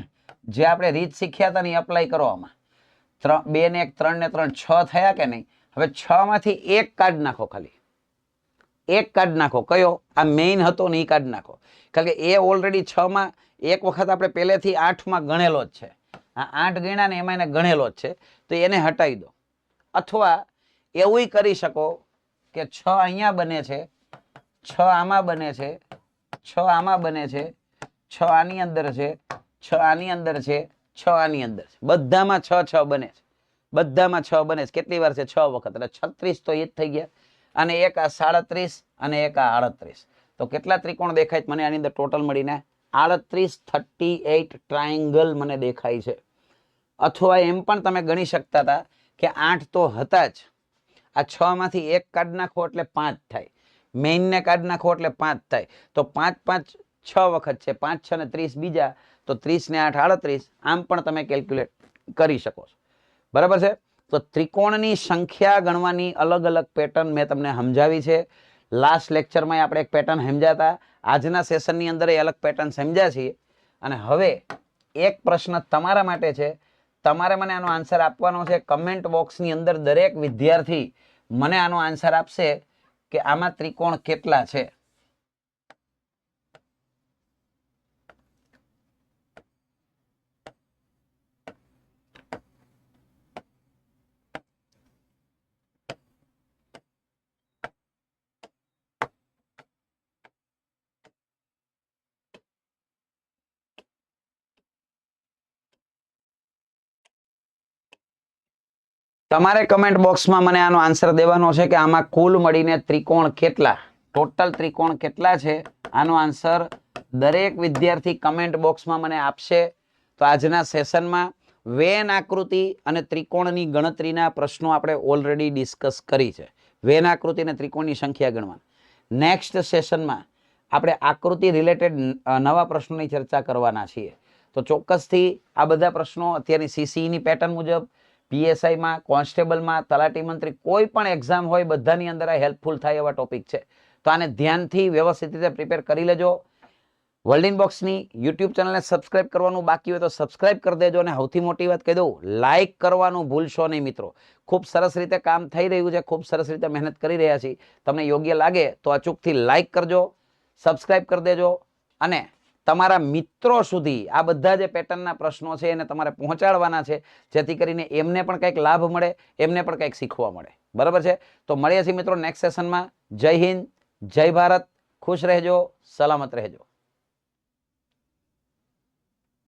Speaker 1: જે આપણે રીત શીખ્યા હતા ને એ અપ્લાય કરો આમાં. 2 ને 1, 3 ને 3, 6 થયા કે નહીં? હવે 6 માંથી 1 કાઢી નાખો, ખાલી 1 કાઢી નાખો. કયો? આ મેઇન હતો ને એ કાઢી નાખો, કારણ કે એ ઓલરેડી 6 માં એક વખત આપણે પહેલેથી 8માં ગણેલો જ છે. આ 8 ગણ્યા ને એમાં એને ગણેલો જ છે, તો એને હટાવી દો. અથવા એવું કરી શકો કે 6 અહીંયા બને છે, 6 આમાં બને છે, 6 આમાં બને છે, 6 આની અંદર છે, 6 આની અંદર છે, 6 આની અંદર છે. બધામાં 6 બને છે, બધામાં 6 બને છે. કેટલી વાર છે? 6 વખત. એટલે 36 તો એ જ થઈ ગયા. અને એક આ 37 અને એક આ 38. તો કેટલા ત્રિકોણ દેખાય મને આની અંદર? ટોટલ મળીને 38, 38 ટ્રાયંગલ મને દેખાય છે. અથવા એમ પણ તમે ગણી શકતા હતા કે 8 તો હતા જ. આ 6 માંથી 1 કાઢી નાખો એટલે 5 થાય. મેઇન ને કાઢી નાખો એટલે 5 થાય. તો 5 5 6 વખત છે. 5 6 ને 30 બીજા, તો 30 ને 8 38. આમ પણ તમે કેલ્ક્યુલેટ કરી શકો છો. બરાબર છે? તો ત્રિકોણની સંખ્યા ગણવાની અલગ અલગ પેટર્ન મેં તમને સમજાવી છે. લાસ્ટ લેક્ચરમાં આપણે એક પેટર્ન સમજ્યા હતા. આજના સેશનની અંદર એ અલગ પેટર્ન સમજ્યા છીએ. અને હવે એક પ્રશ્ન તમારા માટે છે. તમારે મને આનો આન્સર આપવાનો છે. કમેન્ટ બોક્સની અંદર દરેક વિદ્યાર્થી મને આનો આન્સર આપશે કે આમાં ત્રિકોણ કેટલા છે. તમારે કમેન્ટ બોક્સમાં મને આનો આન્સર દેવાનો છે કે આમાં કુલ મળીને ત્રિકોણ કેટલા, ટોટલ ત્રિકોણ કેટલા છે. આનો આન્સર દરેક વિદ્યાર્થી કમેન્ટ બોક્સમાં મને આપશે. તો આજના સેશનમાં વેન આકૃતિ અને ત્રિકોણની ગણતરીના પ્રશ્નો આપણે ઓલરેડી ડિસ્કસ કરી છે. વેન આકૃતિ અને ત્રિકોણની સંખ્યા ગણવા. નેક્સ્ટ સેશનમાં આપણે આકૃતિ રિલેટેડ નવા પ્રશ્નોની ચર્ચા કરવાના છીએ. તો ચોક્કસથી આ બધા પ્રશ્નો અત્યારની સીસીઈની પેટર્ન મુજબ પીએસઆઈમાં, કોન્સ્ટેબલમાં, તલાટી મંત્રી, કોઈ પણ એક્ઝામ હોય બધાની અંદર આ હેલ્પફુલ થાય એવા ટોપિક છે. તો આને ધ્યાનથી વ્યવસ્થિત રીતે પ્રિપેર કરી લેજો. વર્લ્ડ ઇનબોક્સની યુટ્યુબ ચેનલને સબસ્ક્રાઇબ કરવાનું બાકી હોય તો સબસ્ક્રાઇબ કરી દેજો, અને સૌથી મોટી વાત કહી દઉં, લાઇક કરવાનું ભૂલશો નહીં મિત્રો. ખૂબ સરસ રીતે કામ થઈ રહ્યું છે, ખૂબ સરસ રીતે મહેનત કરી રહ્યા છીએ. તમને યોગ્ય લાગે તો અચૂકથી લાઇક કરજો, સબસ્ક્રાઇબ કરી દેજો, અને તમારા મિત્રો સુધી આ બધા જે પેટર્નના પ્રશ્નો છે એને તમારે પહોંચાડવાના છે, જેથી કરીને એમને પણ કંઈક લાભ મળે, એમને પણ કંઈક શીખવા મળે. બરાબર છે? તો મળીએ છીએ મિત્રો નેક્સ્ટ સેશનમાં. જય હિન્દ, જય ભારત, ખુશ રહેજો, સલામત રહેજો.